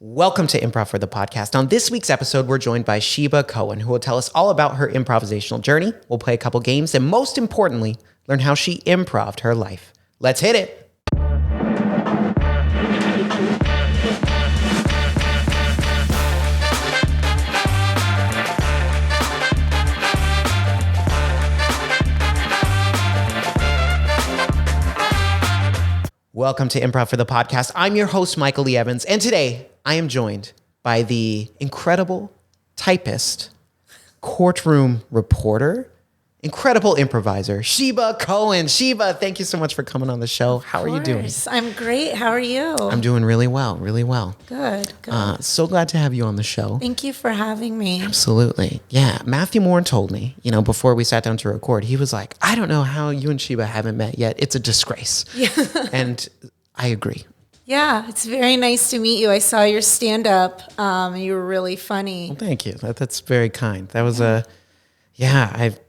Welcome to Improv for the podcast. On this week's episode, we're joined by Sheba Cohen, who will tell us all about her improvisational journey. We'll play a couple games and most importantly, learn how she improved her life. Let's hit it. Welcome to Improv for the podcast. I'm your host, Michael Lee Evans, and today I am joined by the incredible typist, courtroom reporter, incredible improviser, Sheba Cohen. Sheba, thank you so much for coming on the show. How are you doing? I'm great. How are you? I'm doing really well, really well. Good. So glad to have you on the show. Thank you for having me. Absolutely. Yeah. Matthew Moore told me, before we sat down to record, he was like, I don't know how you and Sheba haven't met yet. It's a disgrace. Yeah. And I agree. Yeah, it's very nice to meet you. I saw your stand-up. You were really funny. Well, thank you. That's very kind. That was I've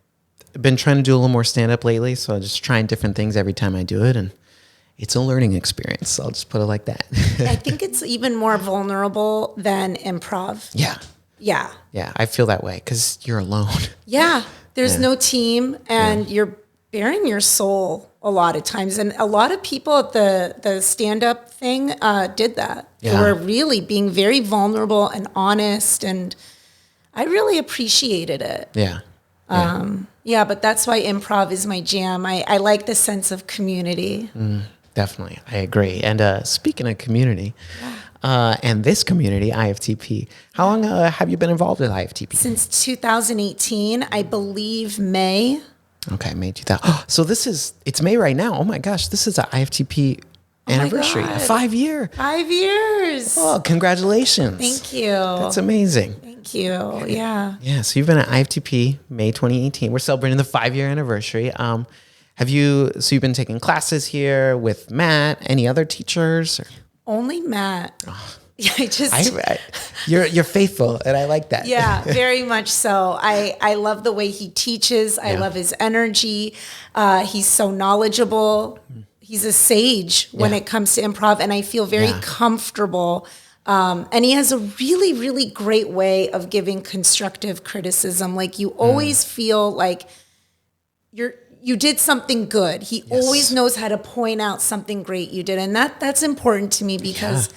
been trying to do a little more stand-up lately, so I'm just trying different things every time I do it, and it's a learning experience. I'll just put it like that. I think it's even more vulnerable than improv. Yeah. Yeah. Yeah, I feel that way because you're alone. Yeah, there's no team, and you're bearing your soul a lot of times. And a lot of people at the stand-up thing did that. Yeah. They were really being very vulnerable and honest, and I really appreciated it. Yeah. Yeah, but that's why improv is my jam. I like the sense of community. Definitely. I agree. And speaking of community, and this community, IFTP, how long have you been involved with IFTP? Since 2018, I believe May. Okay, May 2000. So it's May right now. Oh my gosh, this is an IFTP anniversary. God. 5 year. 5 years. Oh, congratulations. Thank you. That's amazing. Thank you. Yeah. Yeah, so you've been at IFTP May 2018. We're celebrating the 5-year anniversary. You've been taking classes here with Matt, any other teachers? Only Matt. You're faithful, and I like that. Yeah, very much so. I love the way he teaches. I love his energy. He's so knowledgeable. He's a sage when it comes to improv, and I feel very comfortable. And he has a really, really great way of giving constructive criticism. Like you always feel like you did something good. He always knows how to point out something great you did, and that's important to me because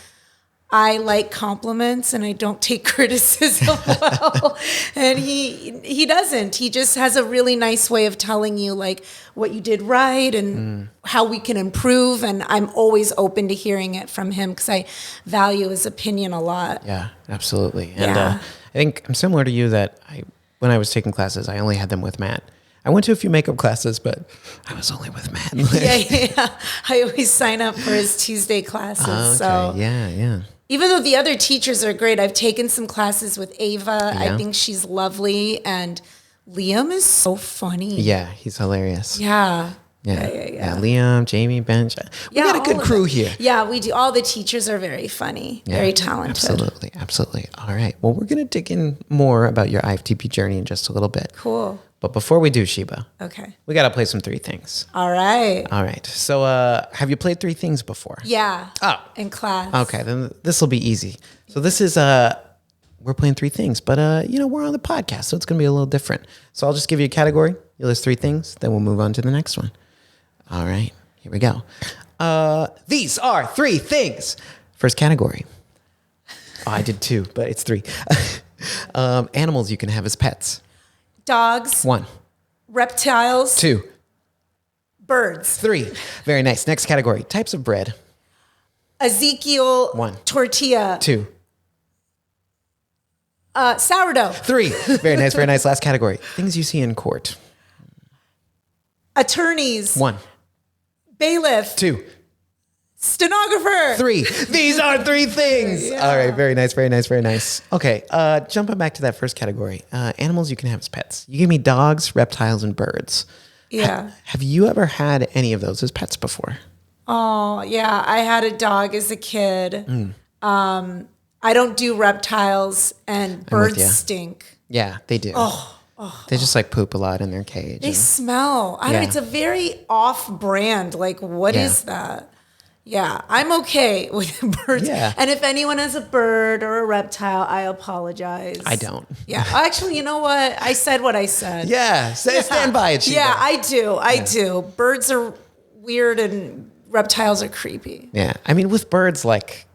I like compliments and I don't take criticism well. And he doesn't. He just has a really nice way of telling you like what you did right and how we can improve. And I'm always open to hearing it from him because I value his opinion a lot. Yeah, absolutely. And I think I'm similar to you that when I was taking classes, I only had them with Matt. I went to a few makeup classes, but I was only with Matt. Yeah. I always sign up for his Tuesday classes. Okay. So Yeah. even though the other teachers are great, I've taken some classes with Ava. Yeah. I think she's lovely. And Liam is so funny. Yeah, he's hilarious. Yeah. Yeah. Liam, Jamie, Bench. We got a good crew here. Yeah, we do. All the teachers are very funny, very talented. Absolutely. All right. Well, we're going to dig in more about your IFTP journey in just a little bit. Cool. But before we do, Sheba, Okay. we got to play some 3 things. All right. All right. So have you played 3 things before? Yeah. Oh. In class. Okay. Then this will be easy. So this is, we're playing 3 things, but we're on the podcast, so it's going to be a little different. So I'll just give you a category. You list 3 things, then we'll move on to the next one. All right. Here we go. These are 3 things. First category. Oh, I did 2, but it's 3. Animals you can have as pets. Dogs. 1. Reptiles. 2. Birds. 3. Very nice. Next category. Types of bread. Ezekiel. 1. Tortilla. 2. Sourdough. 3. Very nice. Very nice. Last category. Things you see in court. Attorneys. 1. Bailiff. 2. Stenographer. 3. These are 3 things. Yeah. All right. Very nice. Very nice. Very nice. Okay. Jumping back to that first category. Animals you can have as pets. You give me dogs, reptiles, and birds. Yeah. Have you ever had any of those as pets before? Oh, yeah. I had a dog as a kid. I don't do reptiles, and birds stink. Yeah, they do. They just like poop a lot in their cage. They smell. I don't know. It's a very off-brand. Like, what is that? Yeah, I'm okay with birds. Yeah. And if anyone has a bird or a reptile, I apologize. I don't. Yeah. Actually, you know what? I said what I said. Yeah, stand by it, Sheba. Yeah, I do. I do. Birds are weird and reptiles are creepy. Yeah, I mean, with birds, like,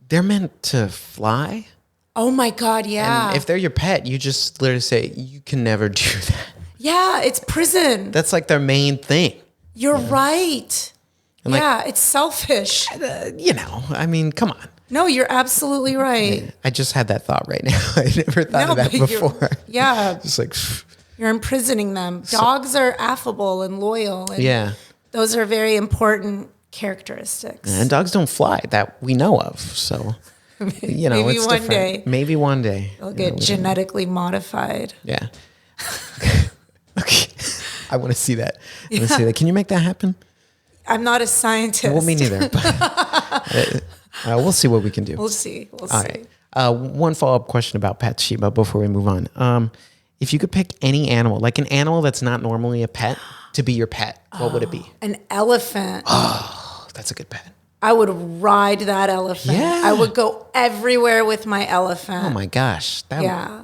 they're meant to fly. Oh my God, yeah. And if they're your pet, you just literally say, you can never do that. Yeah, it's prison. That's like their main thing. You're right. And like, yeah, it's selfish. I mean, come on. No, you're absolutely right. I just had that thought right now. I never thought of that but before. Yeah. Just like, You're imprisoning them. Dogs are affable and loyal. And yeah. those are very important characteristics. And dogs don't fly that we know of. So, Maybe it's one different. day. Maybe one day. They'll get genetically modified. Yeah. Okay. I want to see that. Can you make that happen? I'm not a scientist. Well, me neither. But, we'll see what we can do. We'll see. All right. One follow-up question about pets, Sheba, before we move on. If you could pick any animal, like an animal that's not normally a pet, to be your pet, what would it be? An elephant. Oh, that's a good pet. I would ride that elephant. Yeah. I would go everywhere with my elephant. Oh my gosh. Yeah,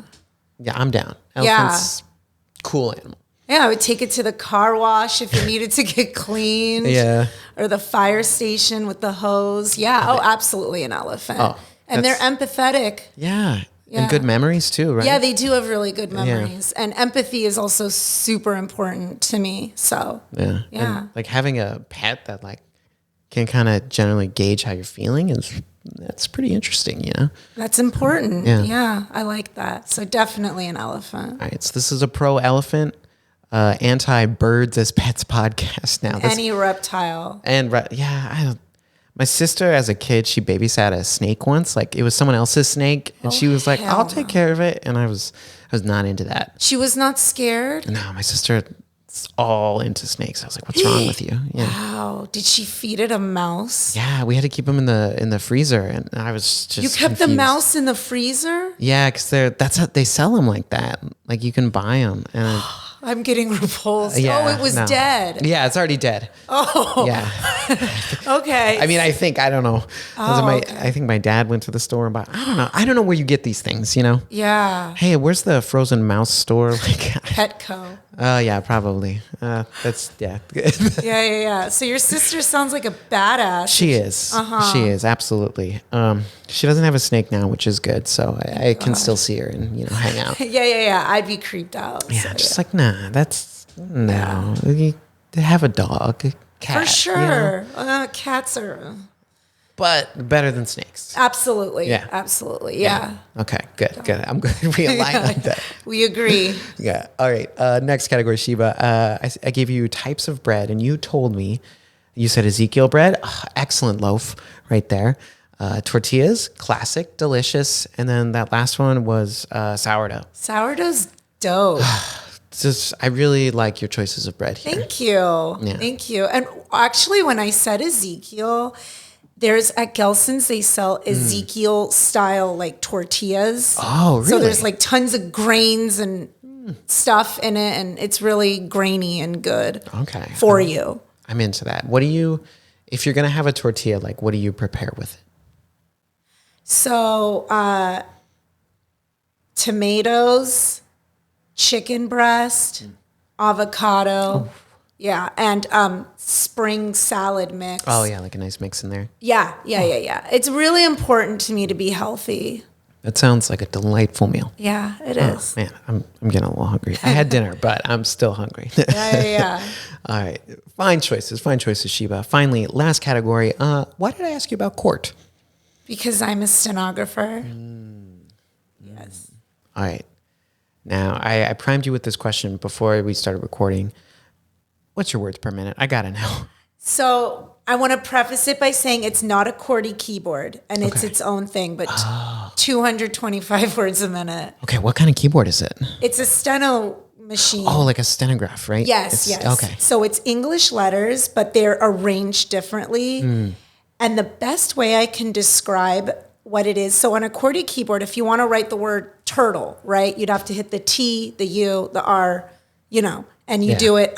I'm down. Elephant's cool animal. I would take it to the car wash if it needed to get cleaned. Yeah. Or the fire station with the hose. Yeah. Oh, absolutely an elephant. Oh, and they're empathetic. Yeah. Yeah. And good memories too, right? Yeah, they do have really good memories. And empathy is also super important to me. So, yeah. And like having a pet that like can kind of generally gauge how you're feeling that's pretty interesting, That's important. Yeah. Yeah, I like that. So definitely an elephant. All right. So this is a pro elephant, anti-birds as pets podcast now. Any reptile. And my sister as a kid, she babysat a snake once. Like it was someone else's snake, and she was like, "I'll take care of it." And I was not into that. She was not scared? No, my sister's all into snakes. I was like, "What's wrong with you?" Yeah. Wow. Did she feed it a mouse? Yeah, we had to keep them in the freezer, and I was just You kept confused. the mouse in the freezer? Yeah, because that's how they sell them like that. Like you can buy them, and I'm getting repulsed. yeah, it was dead. Yeah, it's already dead. Oh. Yeah. Okay. I mean, I don't know. I think my dad went to the store and bought. I don't know where you get these things. Yeah. Hey, where's the frozen mouse store? Like Petco. Oh yeah, probably. That's Yeah. So your sister sounds like a badass. She is. She is absolutely. She doesn't have a snake now, which is good. So I can still see her and hang out. Yeah. I'd be creeped out. Yeah, just like nah. That's no. You have a dog, a cat. For sure. Cats are. But better than snakes. Absolutely. Yeah. Absolutely. Yeah. Okay, good. I'm glad we align on that. We agree. Yeah. All right. Next category, Sheba. I gave you types of bread, and you told me, you said Ezekiel bread. Oh, excellent loaf right there. Tortillas, classic, delicious. And then that last one was sourdough. Sourdough's dope. I really like your choices of bread here. Thank you. Yeah. Thank you. And actually, when I said Ezekiel, there's at Gelson's, they sell Ezekiel style like tortillas. Oh, really? So there's like tons of grains and stuff in it, and it's really grainy and good. Okay. For you. I'm into that. If you're going to have a tortilla, like what do you prepare with it? So, tomatoes, chicken breast, avocado. Yeah, and spring salad mix. Oh yeah, like a nice mix in there. Yeah. It's really important to me to be healthy. That sounds like a delightful meal. Yeah, it is. Man, I'm getting a little hungry. I had dinner, but I'm still hungry. Yeah. All right, fine choices, Sheba. Finally, last category. Why did I ask you about court? Because I'm a stenographer. Yes. All right. Now, I primed you with this question before we started recording. What's your words per minute? I gotta know. So I want to preface it by saying it's not a QWERTY keyboard, and it's its own thing, but 225 words a minute. Okay, what kind of keyboard is it? It's a steno machine. Oh, like a stenograph, right? Yes. Okay. So it's English letters, but they're arranged differently. And the best way I can describe what it is, so on a QWERTY keyboard, if you want to write the word turtle, right, you'd have to hit the T, the U, the R, and you Yeah. do it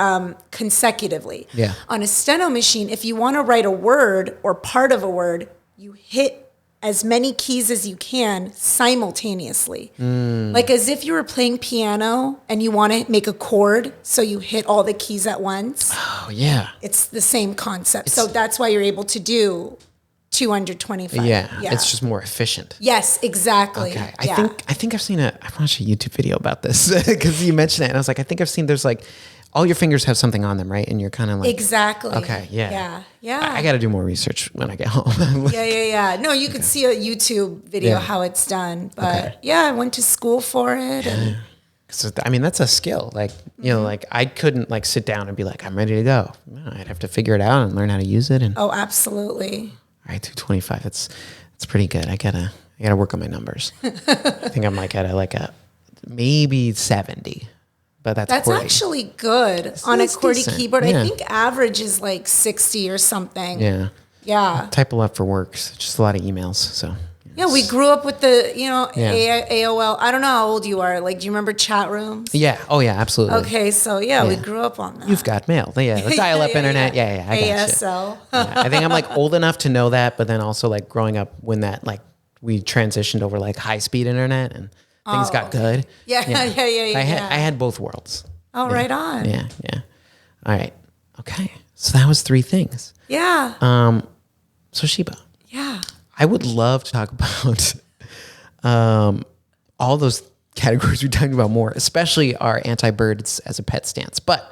consecutively. Yeah. On a steno machine, if you want to write a word or part of a word, you hit as many keys as you can simultaneously. Like as if you were playing piano and you want to make a chord, so you hit all the keys at once. Oh, yeah. It's the same concept. So that's why you're able to do 225. Yeah. It's just more efficient. Yes, exactly. Okay. Yeah. I think I've seen I watched a YouTube video about this because you mentioned it. And I was like, I think I've seen there's like all your fingers have something on them, right? And you're kind of like, Exactly. okay, yeah. Yeah. Yeah. I got to do more research when I get home. Yeah. No, you could see a YouTube video Yeah. how it's done. But Okay. yeah, I went to school for it. And So, I mean, that's a skill. Like, you know, like I couldn't like sit down and be like, I'm ready to go. No, I'd have to figure it out and learn how to use it. And oh, absolutely. all right, 225. It's pretty good. I gotta work on my numbers. I think I'm like at a maybe 70, but that's QWERTY. Actually good on a It's QWERTY decent. keyboard. Yeah. I think average is like 60 or something. Yeah, Yeah. type a lot for work. It's just a lot of emails. So Yeah, we grew up with the, Yeah. AOL. I don't know how old you are. Like, do you remember chat rooms? yeah, oh yeah, absolutely. Okay, so we Yeah. grew up on that. You've got mail. Yeah, the dial-up internet. Yeah, I got you. ASL. Yeah, I think I'm like old enough to know that, but then also like growing up when that like we transitioned over like high-speed internet and things got good. Yeah. I had both worlds. Oh, right on. Yeah. All right. Okay. So that was 3 things. Yeah. So Sheba, Yeah. I would love to talk about all those categories we talked about more, especially our anti-birds as a pet stance. But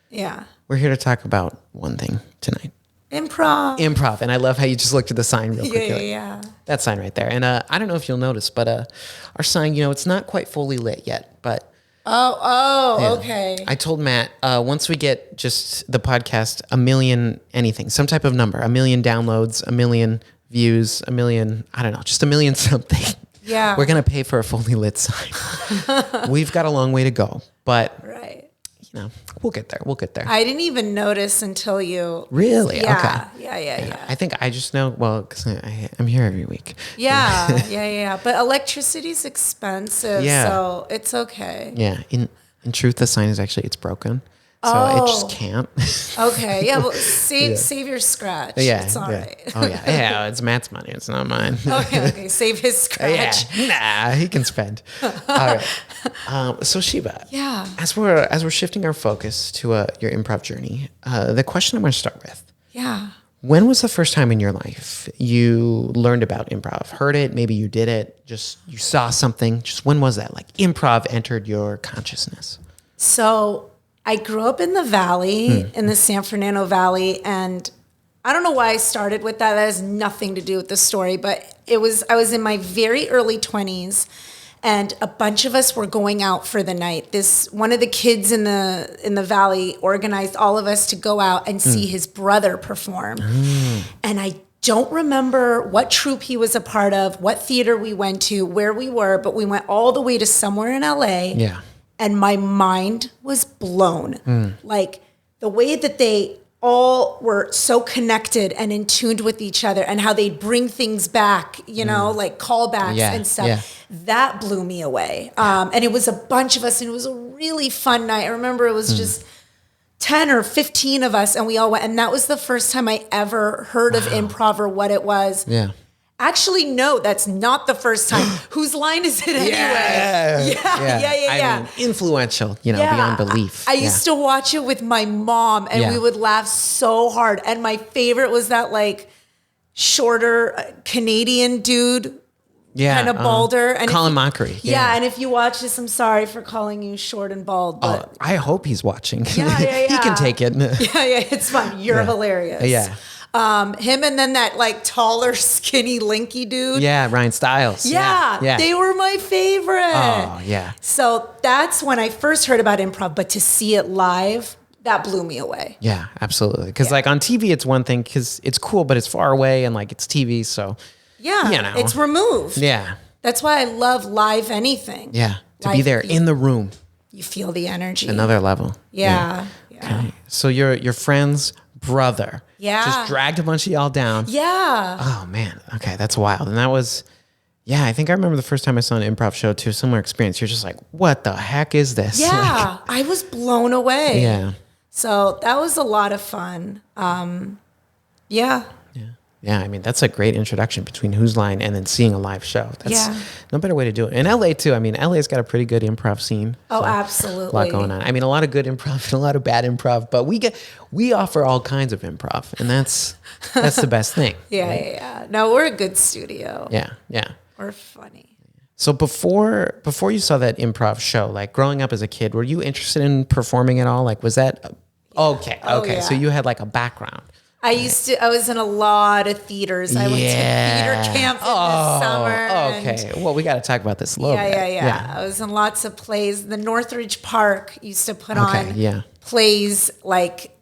Yeah. we're here to talk about one thing tonight. Improv. And I love how you just looked at the sign real quick. You're like, Yeah. that sign right there. And I don't know if you'll notice, but our sign, it's not quite fully lit yet, but Oh, okay. I told Matt, once we get just the podcast, 1 million anything, some type of number, 1 million downloads, 1 million views, 1 million, I don't know, just 1 million something. Yeah. We're going to pay for a fully lit sign. We've got a long way to go, but Right. we'll get there. We'll get there. I didn't even notice until you. Really? Yeah. Okay. Yeah. I think I just know, well, because I'm here every week. Yeah. But electricity's expensive, Yeah. so it's okay. Yeah. In truth, the sign is actually, it's broken. So it just can't. Okay. Yeah. Well, save your scratch. Yeah. It's all yeah. right. Oh, yeah. Yeah. It's Matt's money. It's not mine. Okay. Save his scratch. Yeah. Nah, he can spend. All right. So Sheba. Yeah. As we're shifting our focus to your improv journey, the question I'm going to start with: Yeah. when was the first time in your life you learned about improv? Heard it? Maybe you did it. Just you saw something. Just when was that? Like improv entered your consciousness. So I grew up in the valley, in the San Fernando Valley, and I don't know why I started with that. That has nothing to do with the story, but I was in my very early 20s, and a bunch of us were going out for the night. One of the kids in the valley organized all of us to go out and see his brother perform. And I don't remember what troupe he was a part of, what theater we went to, where we were, but we went all the way to somewhere in LA. Yeah. And my mind was blown. Like the way that they all were so connected and in tuned with each other and how they'd bring things back, like callbacks and stuff. Yeah. That blew me away. And it was a bunch of us and it was a really fun night. I remember it was just 10 or 15 of us and we all went. And that was the first time I ever heard of improv or what it was. Yeah. Actually, no, that's not the first time. Whose line is it anyway? Yeah. I mean, influential, beyond belief. I used to watch it with my mom and we would laugh so hard. And my favorite was that like shorter Canadian dude, kind of balder. And Colin Mockery. Yeah. And if you watch this, I'm sorry for calling you short and bald. But I hope he's watching. Yeah. He can take it. Yeah, it's fine. You're hilarious. Yeah. Him and then that like taller, skinny, linky dude. Yeah, Ryan Stiles. Yeah, they were my favorite. Oh, yeah. So that's when I first heard about improv, but to see it live, that blew me away. Yeah, absolutely. Because like on TV, it's one thing because it's cool, but it's far away and like it's TV, so yeah, it's removed. Yeah, that's why I love live anything. Yeah, to be there in the room. You feel the energy. Another level. Yeah. Okay. So your friend's brother. Yeah. Just dragged a bunch of y'all down. Yeah. Oh man. Okay, that's wild. And that was Yeah, I think I remember the first time I saw an improv show too, similar experience. You're just like, what the heck is this? Yeah, I was blown away. Yeah. So that was a lot of fun. Yeah. Yeah, I mean, that's a great introduction between Whose Line and then seeing a live show. That's no better way to do it. In LA, too. I mean, LA's got a pretty good improv scene. Oh, so absolutely. A lot going on. I mean, a lot of good improv and a lot of bad improv, but we offer all kinds of improv, and that's the best thing. Yeah. No, we're a good studio. Yeah. We're funny. So before you saw that improv show, like growing up as a kid, were you interested in performing at all? Like, was that okay? Yeah. So you had like a background. I was in a lot of theaters. I went to theater camp in the summer. Okay. Well, we got to talk about this a little bit. Yeah. I was in lots of plays. The Northridge Park used to put on plays like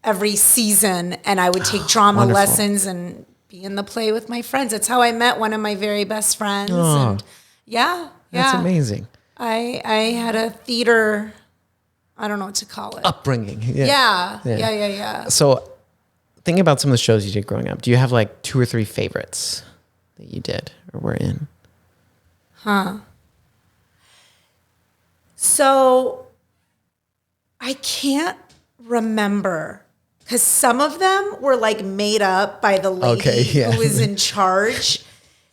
every season, and I would take drama lessons and be in the play with my friends. That's how I met one of my very best friends. And that's amazing. I had a theater, I don't know what to call it. Upbringing. Yeah. So thinking about some of the shows you did growing up, do you have like 2 or 3 favorites that you did or were in? So I can't remember because some of them were like made up by the lady who was in charge.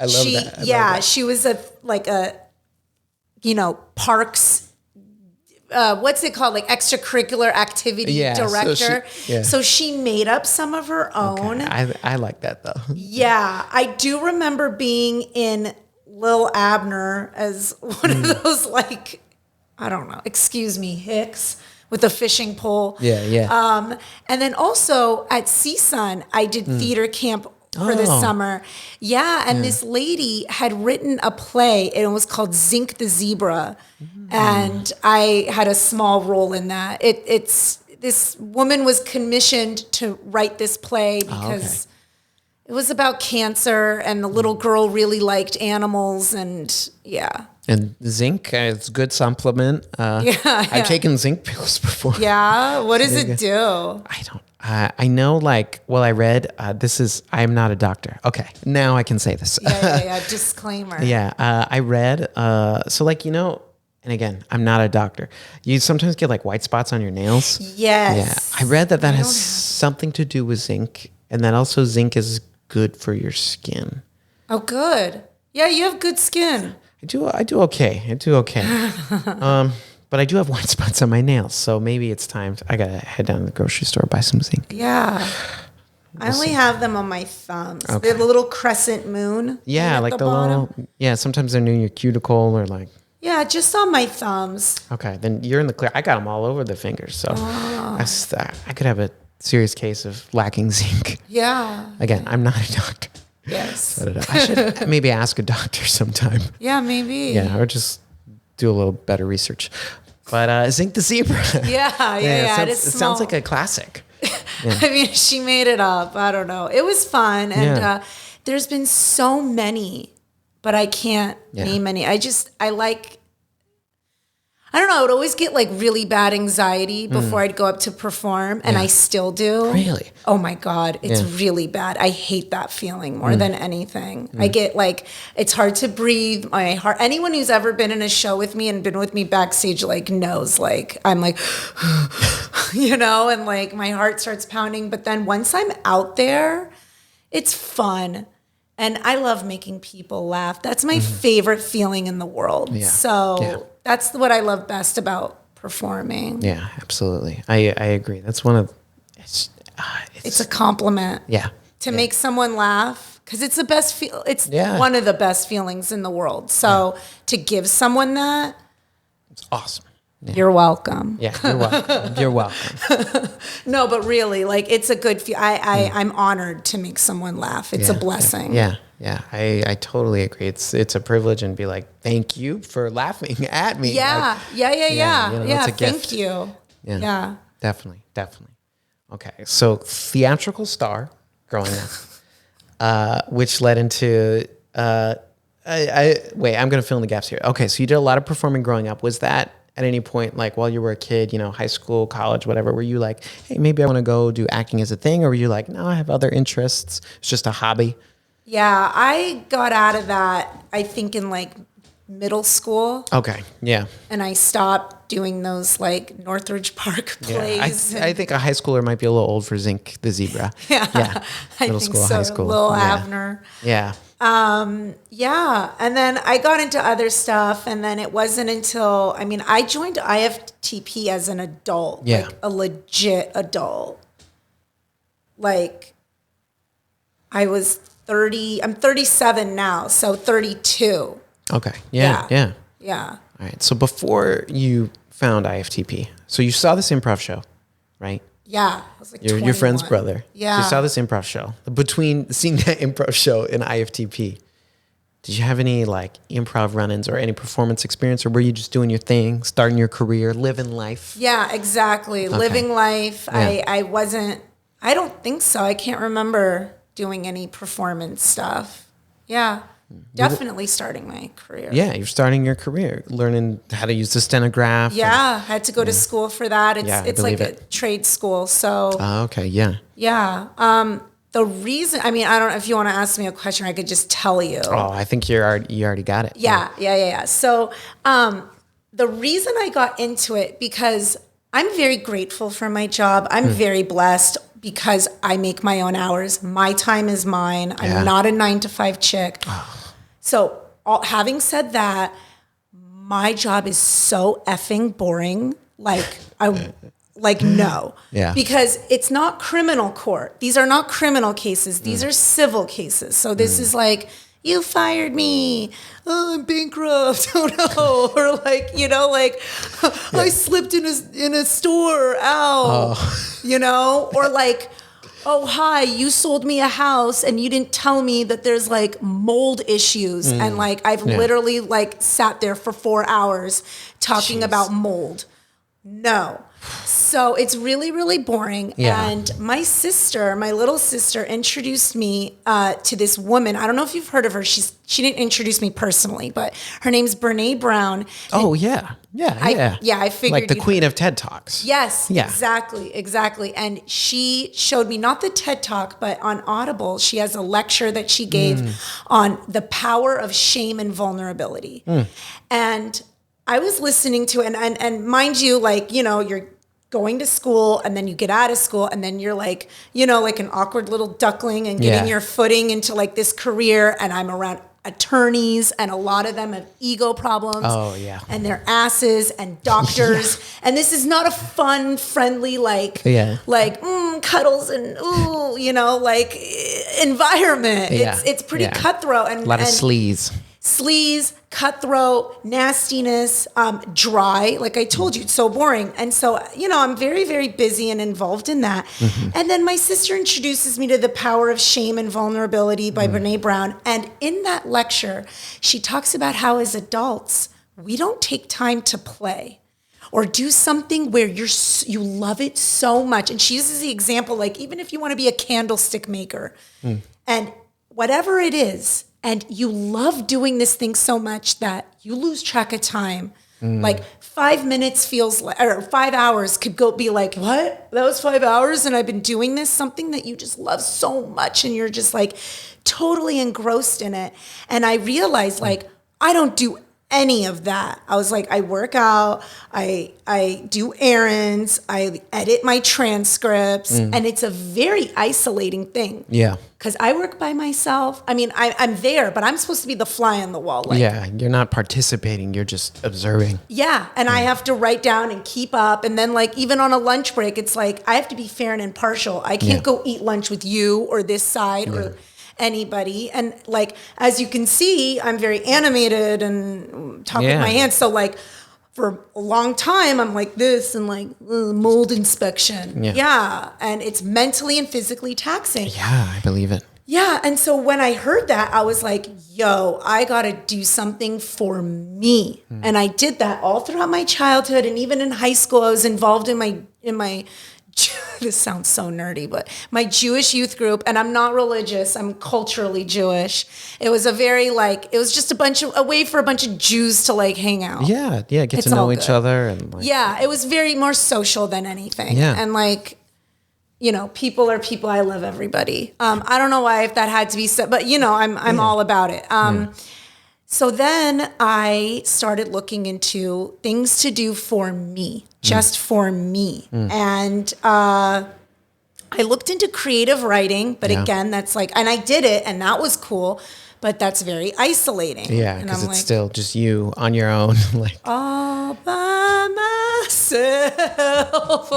I love that. She was a parks. What's it called? Like extracurricular activity director. So she made up some of her own. Okay. I like that though. Yeah. I do remember being in Lil Abner as one of those like, I don't know, excuse me, hicks with a fishing pole. Yeah. And then also at CSUN, I did theater camp for the summer. And this lady had written a play and it was called Zinc the Zebra. And I had a small role in that. It's this woman was commissioned to write this play because it was about cancer and the little girl really liked animals and And zinc, it's a good supplement. I've taken zinc pills before. Yeah, what does it do? I don't. I know, like, well, I read, I am not a doctor. Okay, now I can say this. Disclaimer. I read, so like, and again, I'm not a doctor. You sometimes get like white spots on your nails. Yes. Yeah, I read that has something to do with zinc, and that also zinc is good for your skin. Oh, good. Yeah, you have good skin. I do okay. But I do have white spots on my nails, so maybe it's time. I gotta head down to the grocery store, buy some zinc. Yeah. I only have them on my thumbs. Okay. They have a little crescent moon. Yeah, like the little. Yeah, sometimes they're near your cuticle or like. Yeah, just on my thumbs. Okay, then you're in the clear. I got them all over the fingers, so I could have a serious case of lacking zinc. Yeah. Again, I'm not a doctor. Yes. I should maybe ask a doctor sometime. Yeah, maybe. Yeah, or just do a little better research. But Zinc the Zebra. Yeah. It sounds like a classic. Yeah. I mean, she made it up. I don't know. It was fun. And there's been so many, but I can't name any. I don't know. I would always get like really bad anxiety before I'd go up to perform, and I still do. Really? Oh my God. It's really bad. I hate that feeling more than anything. I get like, it's hard to breathe. My heart, anyone who's ever been in a show with me and been with me backstage, like knows, like, I'm like, and like my heart starts pounding. But then once I'm out there, it's fun. And I love making people laugh. That's my favorite feeling in the world. Yeah. So that's what I love best about performing. Yeah, absolutely. I agree. That's one of it's a compliment. Yeah. To make someone laugh, because it's the best it's one of the best feelings in the world. So to give someone that, it's awesome. Yeah. You're welcome. Yeah, you're welcome. You're welcome. No, but really, like, it's a good feel. I'm honored to make someone laugh. It's a blessing. Yeah. I totally agree. It's a privilege and be like, thank you for laughing at me. Yeah. It's a gift. Thank you. Yeah. Definitely. Okay. So theatrical star growing up, which led into, I'm going to fill in the gaps here. Okay. So you did a lot of performing growing up. Was that at any point, like while you were a kid, high school, college, whatever, were you like, hey, maybe I want to go do acting as a thing? Or were you like, no, I have other interests. It's just a hobby. Yeah, I got out of that, I think, in like middle school. Okay. Yeah. And I stopped doing those like Northridge Park plays. I think a high schooler might be a little old for Zinc the Zebra. Yeah. I Middle think school, so. high school. Lil Yeah. Avner. Yeah. Yeah. And then I got into other stuff. And then it wasn't until, I mean, I joined IFTP as an adult, Yeah. like a legit adult. Like I was 30, I'm 37 now, so 32. Okay. Yeah. Yeah. Yeah. All right. So before you found IFTP, so you saw this improv show, right? Yeah. I was like Your friend's 21. brother. Yeah. So you saw this improv show. Between seeing that improv show and IFTP, did you have any like improv run-ins or any performance experience, or were you just doing your thing, starting your career, living life? Yeah, exactly. Okay. Living life. Yeah. I don't think so. I can't remember doing any performance stuff. Yeah. Definitely starting my career. Yeah, you're starting your career, learning how to use the stenograph. Yeah, had to go to school for that. Yeah, I It's like believe a trade school. So Okay, yeah. yeah. The reason, I mean, I don't know if you want to ask me a question, I could just tell you. Oh, I think you already got it. Yeah. So the reason I got into it, because I'm very grateful for my job. I'm very blessed because I make my own hours. My time is mine. Yeah. I'm not a 9-to-5 chick. So having said that, my job is so effing boring. No. Yeah. Because it's not criminal court. These are not criminal cases. These are civil cases. So this is like, you fired me. Oh, I'm bankrupt. Oh no. Or like, I slipped in a store. Ow. Or like, oh, hi, you sold me a house and you didn't tell me that there's like mold issues. And like, I've literally like sat there for 4 hours talking about mold. No. So it's really, really boring. Yeah. And my little sister introduced me to this woman. I don't know if you've heard of her. She didn't introduce me personally, but her name's Brene Brown. Oh, yeah. I figured like the queen of TED Talks. Yes, Yeah. exactly. And she showed me not the TED Talk, but on Audible, she has a lecture that she gave on the power of shame and vulnerability. And I was listening to it, and mind you, like, you're going to school and then you get out of school and then you're like, like an awkward little duckling and getting your footing into like this career. And I'm around attorneys and a lot of them have ego problems. Oh, yeah. And they're asses and doctors. And this is not a fun, friendly, cuddles and environment. Yeah. It's pretty cutthroat and a lot of sleaze. Sleaze, cutthroat, nastiness, dry. Like I told you, it's so boring. And so, I'm very, very busy and involved in that. And then my sister introduces me to The Power of Shame and Vulnerability by Brene Brown. And in that lecture, she talks about how as adults, we don't take time to play or do something where you love it so much. And she uses the example, like even if you want to be a candlestick maker and whatever it is, and you love doing this thing so much that you lose track of time. Like 5 minutes feels like, or 5 hours could be like, what? That was 5 hours and I've been doing this, something that you just love so much and you're just like totally engrossed in it. And I realized like, I don't do any of that. I was like, I work out, I do errands, I edit my transcripts, and it's a very isolating thing. Yeah. Because I work by myself. I mean, I'm there, but I'm supposed to be the fly on the wall. Like, yeah, you're not participating, you're just observing. Yeah, and I have to write down and keep up. And then like even on a lunch break, it's like I have to be fair and impartial. I can't go eat lunch with you or this side or anybody. And like, as you can see, I'm very animated and talk with my hands. So like for a long time, I'm like this and like mold inspection. Yeah. And it's mentally and physically taxing. Yeah, I believe it. Yeah. And so when I heard that, I was like, yo, I got to do something for me. And I did that all throughout my childhood. And even in high school, I was involved in my this sounds so nerdy, but my Jewish youth group, and I'm not religious, I'm culturally Jewish. It was a very it was just a way for a bunch of Jews to like hang out. Yeah, get to know each other. And like, it was very more social than anything. Yeah. And like, people are people. I love everybody. I don't know why if that had to be said, but I'm all about it. So then I started looking into things to do for me, just for me. And I looked into creative writing, but again, that's like, and I did it and that was cool, but that's very isolating. Yeah, because it's still just you on your own. Like all by myself.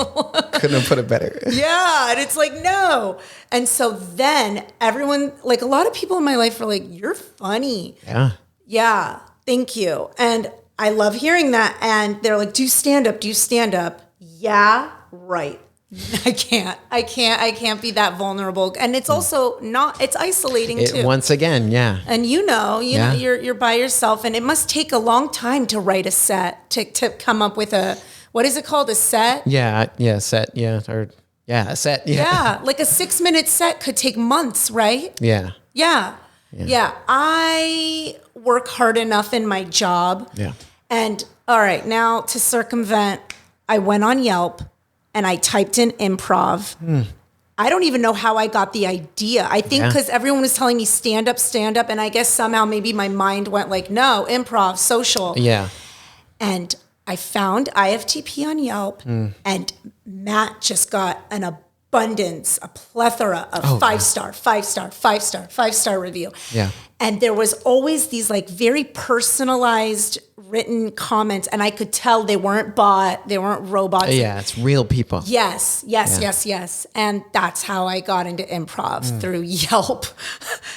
Couldn't have put it better. Yeah, and it's like, no. And so then everyone, like a lot of people in my life are like, you're funny. Yeah. Yeah, thank you. And I love hearing that. And they're like, do stand up, do stand up. Yeah, right. I can't be that vulnerable. And it's also it's isolating too. Once again, yeah. And you know, you're by yourself and it must take a long time to write a set, to come up with what is it called? A set? Yeah, set, yeah. A set, yeah. Yeah, like a 6-minute set could take months, right? Yeah. Yeah. I work hard enough in my job. Yeah. And all right, now to circumvent, I went on Yelp and I typed in improv. I don't even know how I got the idea. I think because everyone was telling me stand up. And I guess somehow maybe my mind went like, no, improv, social. Yeah. And I found IFTP on Yelp and Matt just got an abundance, a plethora of 5-star review. Yeah. And there was always these like very personalized written comments and I could tell they weren't bot, they weren't robots. Yeah, it's real people. Yes. And that's how I got into improv through Yelp.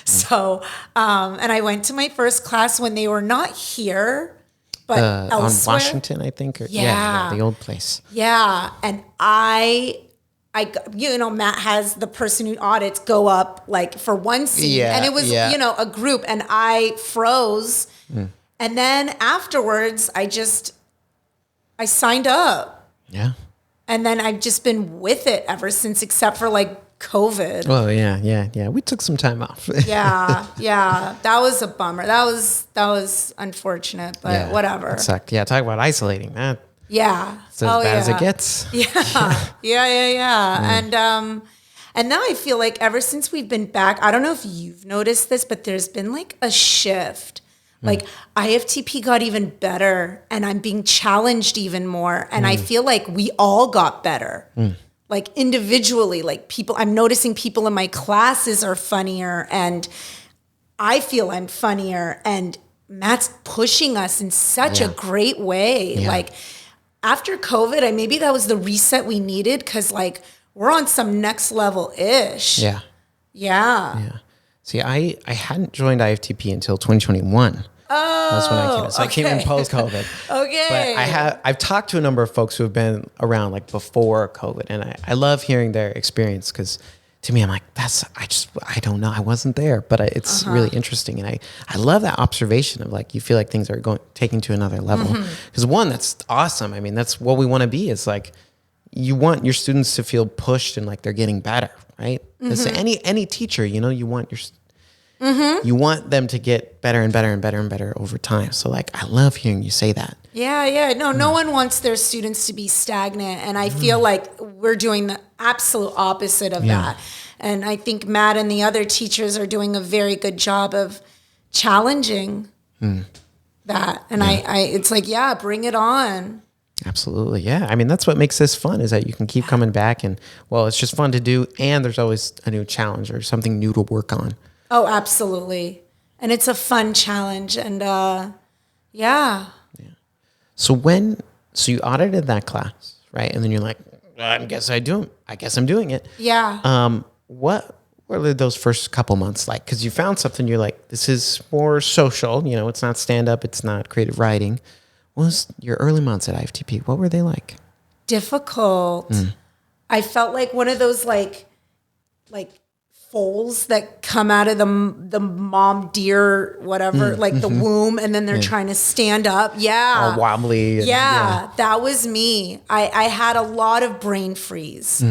So, and I went to my first class when they were not here, but elsewhere. On Washington, I think. The old place. Yeah. And I Matt has the person who audits go up like for one scene and it was, a group and I froze. And then afterwards I signed up. Yeah. And then I've just been with it ever since, except for like COVID. Oh yeah. We took some time off. Yeah. That was a bummer. That was unfortunate, but whatever. It sucked. Yeah. Talk about isolating, man. Yeah. It's as bad as it gets. Yeah. And now I feel like ever since we've been back, I don't know if you've noticed this, but there's been like a shift. Like IFTP got even better and I'm being challenged even more. And I feel like we all got better. Like individually, like I'm noticing people in my classes are funnier and I feel I'm funnier and Matt's pushing us in such a great way. Yeah. Like after COVID, maybe that was the reset we needed because like we're on some next level ish. Yeah. See, I hadn't joined IFTP until 2021. Oh, that's when I came in. So I came in post-COVID. Okay. But I've talked to a number of folks who have been around like before COVID, and I love hearing their experience because to me, I'm like, I don't know. I wasn't there, but it's really interesting. And I love that observation of like, you feel like things are taking to another level. Because one, that's awesome. I mean, that's what we want to be is like, you want your students to feel pushed and like they're getting better, right? Any teacher, you want you want them to get better and better and better and better over time. So like, I love hearing you say that. Yeah. No one wants their students to be stagnant. And I feel like we're doing the absolute opposite of that. And I think Matt and the other teachers are doing a very good job of challenging that. And it's like, bring it on. Absolutely. Yeah. I mean, that's what makes this fun is that you can keep coming back and, well, it's just fun to do. And there's always a new challenge or something new to work on. Oh, absolutely. And it's a fun challenge. And So you audited that class, right? And then you're like, I guess I'm doing it. Yeah. What were those first couple months like? Because you found something, you're like, this is more social. It's not stand-up. It's not creative writing. What was your early months at IFTP? What were they like? Difficult. I felt like one of those like foals that come out of the mom deer, whatever, like the womb, and then they're trying to stand up. Yeah. All wobbly. That was me. I had a lot of brain freeze.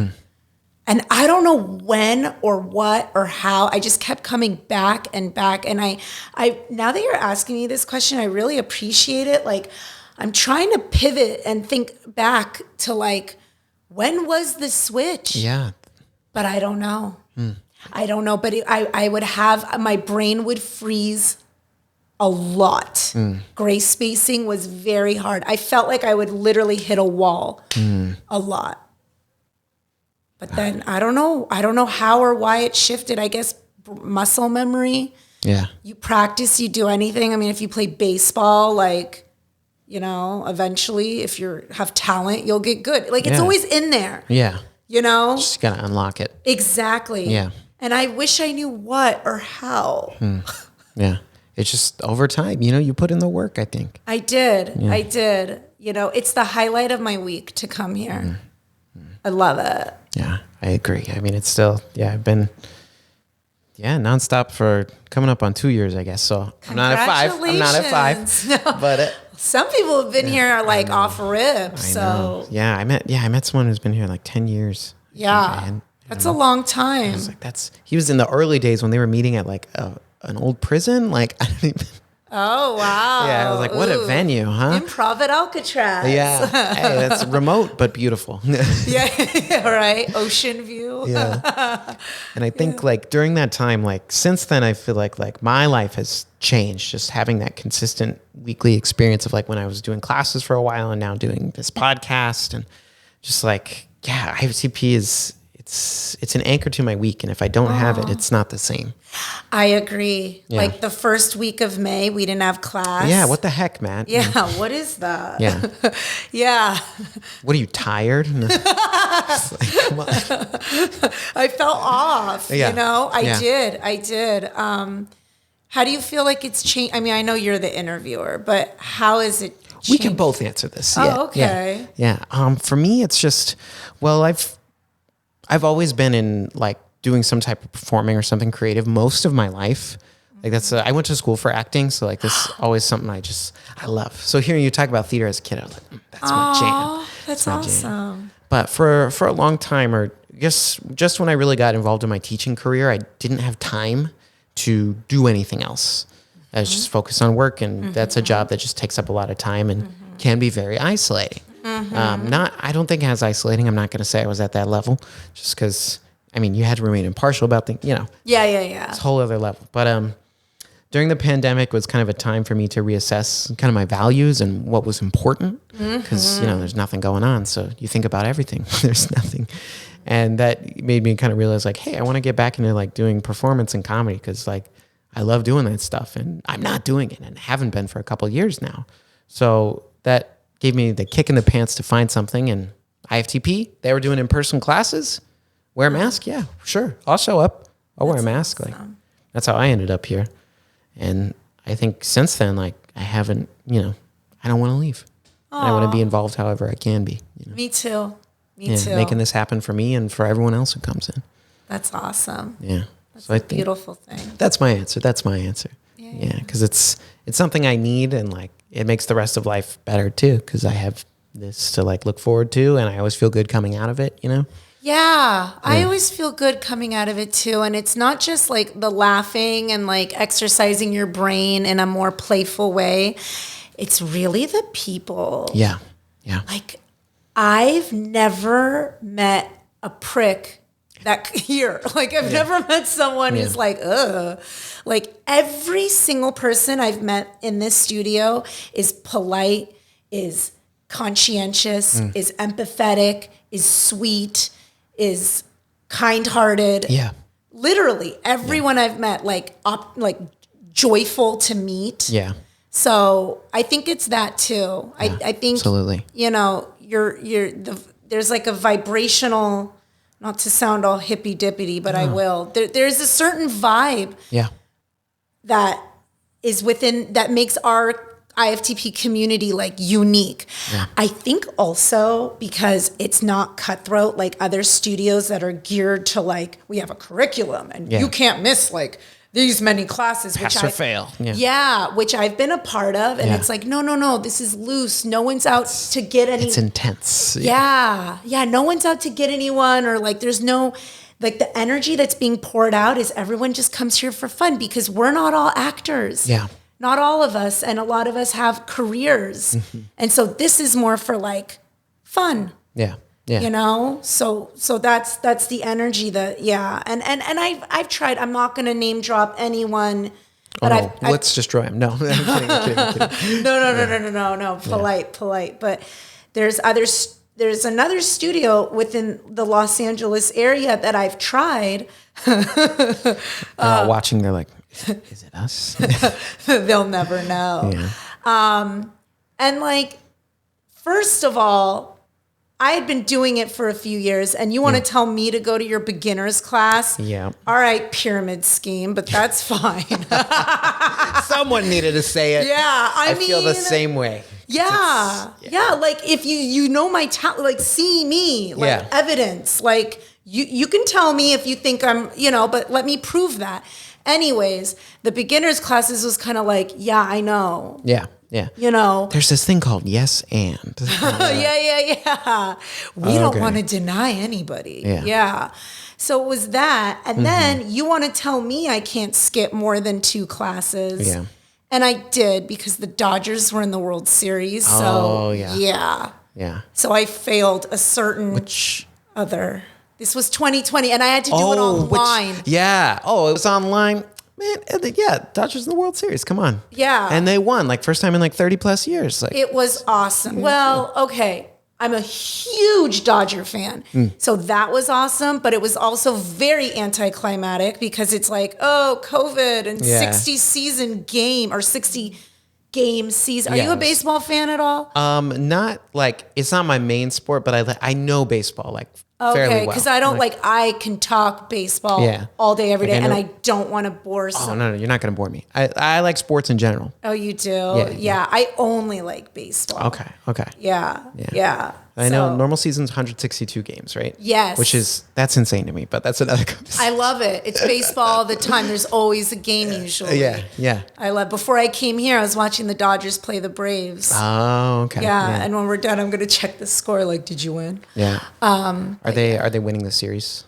And I don't know when or what or how. I just kept coming back and back. And I now that you're asking me this question, I really appreciate it. Like, I'm trying to pivot and think back to like, when was the switch? Yeah. But I don't know. I don't know. But I would have, my brain would freeze a lot. Grace spacing was very hard. I felt like I would literally hit a wall a lot. But then I don't know. I don't know how or why it shifted. I guess muscle memory. Yeah. You practice, you do anything. I mean, if you play baseball, like, you know, eventually if you have talent, you'll get good. Like it's always in there. Yeah. You know? Just got to unlock it. Exactly. Yeah. And I wish I knew what or how. Yeah. It's just over time, you know, you put in the work, I think. I did. Yeah. I did. You know, it's the highlight of my week to come here. I love it. Yeah, I agree. I mean, it's still, I've been, nonstop for coming up on 2 years, I guess. So I'm not at 5. I'm not at 5. No. But some people have been here like off rip. So I met someone who's been here like 10 years. Yeah. That's a long time. I was like, he was in the early days when they were meeting at like an old prison. Like, I don't even. Oh, wow. Yeah, I was like, what a venue, huh? Improv at Alcatraz. Yeah. Hey, that's remote, but beautiful. Yeah, right. Ocean view. Yeah. And I think like during that time, like since then, I feel like my life has changed. Just having that consistent weekly experience of like when I was doing classes for a while and now doing this podcast and just like, IFTP it's an anchor to my week. And if I don't have it, it's not the same. I agree. Yeah. Like the first week of May, we didn't have class. Yeah. What the heck, Matt? Yeah. What is that? Yeah. Yeah. What are you, tired? Like, come on. I felt off, you know? I did. How do you feel like it's changed? I mean, I know you're the interviewer, but how is it changed? We can both answer this. Oh, okay. Yeah. For me, it's just, well, I've always been in like doing some type of performing or something creative most of my life. Like that's, I went to school for acting. So like this is always something I love. So hearing you talk about theater as a kid, I was like, that's my jam. That's awesome. But for a long time, or just when I really got involved in my teaching career, I didn't have time to do anything else. I was just focused on work, and that's a job that just takes up a lot of time and can be very isolating. I don't think as isolating. I'm not going to say I was at that level, just because. I mean, you had to remain impartial about things, you know. Yeah. It's a whole other level. But during the pandemic was kind of a time for me to reassess kind of my values and what was important, because you know there's nothing going on, so you think about everything. There's nothing, and that made me kind of realize like, hey, I want to get back into like doing performance and comedy, because like I love doing that stuff, and I'm not doing it, and haven't been for a couple of years now. So that gave me the kick in the pants to find something. And IFTP, they were doing in-person classes. Wear a mask? Yeah, sure. I'll show up. I'll wear a mask. Awesome. Like that's how I ended up here. And I think since then, like I haven't, you know, I don't want to leave. I want to be involved however I can be. You know? Me too. Me too. Making this happen for me and for everyone else who comes in. That's awesome. Yeah. That's a beautiful thing. That's my answer. Yeah, because it's something I need, and like it makes the rest of life better too, because I have this to like look forward to, and I always feel good coming out of it, you know? Yeah, I always feel good coming out of it too. And it's not just like the laughing and like exercising your brain in a more playful way. It's really the people. Yeah. Like I've never met a prick that here. Like I've never met someone who's like, ugh. Like every single person I've met in this studio is polite, is conscientious, is empathetic, is sweet, is kind-hearted. Yeah. Literally everyone I've met, like joyful to meet. Yeah. So I think it's that too. Yeah, I think, absolutely. You know, there's like a vibrational, not to sound all hippy dippity, but I will. There's a certain vibe. Yeah. That is within, that makes our IFTP community like unique. Yeah. I think also because it's not cutthroat like other studios that are geared to like, we have a curriculum and you can't miss like these many classes. Pass or fail. Which I've been a part of. And it's like, no, this is loose. No one's out to get any. It's intense. Yeah, no one's out to get anyone, or like there's no, like the energy that's being poured out is everyone just comes here for fun, because we're not all actors. Yeah. Not all of us, and a lot of us have careers. And so this is more for like fun. Yeah. Yeah. You know, so that's the energy that, and I've tried. I'm not going to name drop anyone, but I've destroy him. No, I'm kidding. No. Polite. But there's another studio within the Los Angeles area that I've tried. They're all watching. They're like, is it us? They'll never know. Yeah. And like, first of all, I had been doing it for a few years, and you want to tell me to go to your beginner's class? Yeah. All right, pyramid scheme, but that's fine. Someone needed to say it. Yeah, I mean, feel the same way. Yeah. Like if you know my talent, like see me, like evidence, like you can tell me if you think I'm, but let me prove that. Anyways, the beginner's classes was kind of like, yeah, I know. Yeah. There's this thing called yes and. Yeah. We don't want to deny anybody. Yeah. So it was that. And then you want to tell me I can't skip more than 2 classes. Yeah. And I did because the Dodgers were in the World Series. So yeah. So I failed a certain other. This was 2020 and I had to do it online. It was online. Man, Dodgers in the World Series. Come on. Yeah. And they won, like, first time in, like, 30 plus years. Like, it was awesome. Well, okay. I'm a huge Dodger fan. So that was awesome. But it was also very anticlimactic because it's like, COVID and 60 season game or 60 game season. Are you a baseball fan at all? Not, like, it's not my main sport, but I know baseball, like, fairly well. Because I don't I can talk baseball all day, every day, and I don't want to bore someone. Oh, no, you're not going to bore me. I like sports in general. Oh, you do? Yeah. I only like baseball. Okay. Yeah. I know normal season's 162 games, right? Yes. That's insane to me, but that's another conversation. I love it. It's baseball all the time. There's always a game usually. Yeah. I love. Before I came here, I was watching the Dodgers play the Braves. Oh, okay. Yeah. And when we're done, I'm going to check the score. Like, did you win? Yeah. Are they winning the series?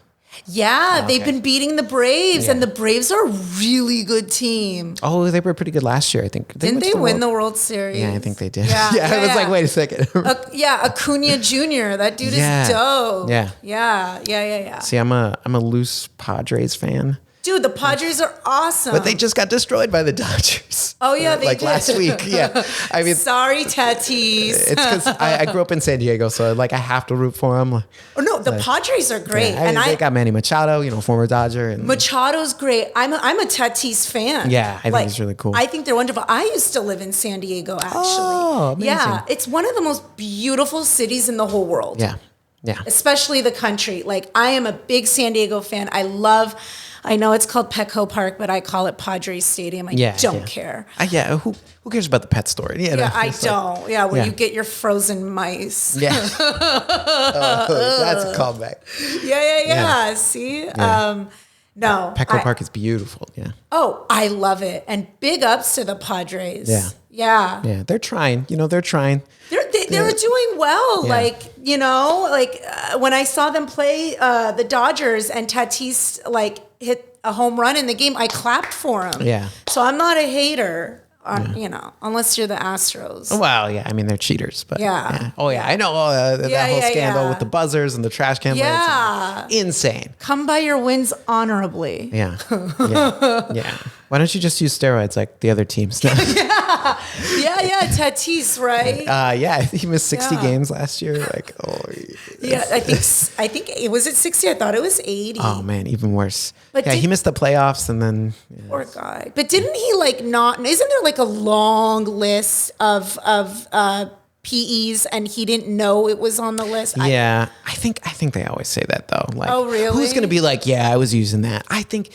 Yeah, they've been beating the Braves, and the Braves are a really good team. Oh, they were pretty good last year, I think. Didn't they win the World Series? Yeah, I think they did. I was like, wait a second. Acuna Jr., that dude is dope. Yeah. See, I'm a loose Padres fan. Dude, the Padres are awesome. But they just got destroyed by the Dodgers. Oh, yeah, they did. Last week, I mean, sorry, Tatis. It's because I grew up in San Diego, so I have to root for them. The Padres are great. Yeah, they got Manny Machado, former Dodger. And Machado's great. I'm a Tatis fan. Yeah, I think he's really cool. I think they're wonderful. I used to live in San Diego, actually. Oh, amazing. Yeah, it's one of the most beautiful cities in the whole world. Yeah. Especially the country. Like, I am a big San Diego fan. I know it's called Petco Park, but I call it Padres Stadium. I don't care. Who cares about the pet store? I don't. Where you get your frozen mice. Yeah. That's a callback. Yeah. See? No. Petco Park is beautiful. Yeah. Oh, I love it. And big ups to the Padres. Yeah. They're trying. They're trying. They're doing well. When I saw them play the Dodgers and Tatis hit a home run in the game, I clapped for him. Yeah. So I'm not a hater. Unless you're the Astros. Well, yeah, I mean, they're cheaters, but Oh, yeah, I know that whole scandal with the buzzers and the trash can. Yeah. It's insane. Come by your wins honorably. Yeah. Why don't you just use steroids like the other teams? Tatis, right? He missed 60 games last year. I think it was at 60. I thought it was 80. Oh man, even worse. But he missed the playoffs and then. Poor guy. But didn't he not? Isn't there a long list of PEs and he didn't know it was on the list? I think they always say that though. Oh really? Who's gonna be like, yeah, I was using that? I think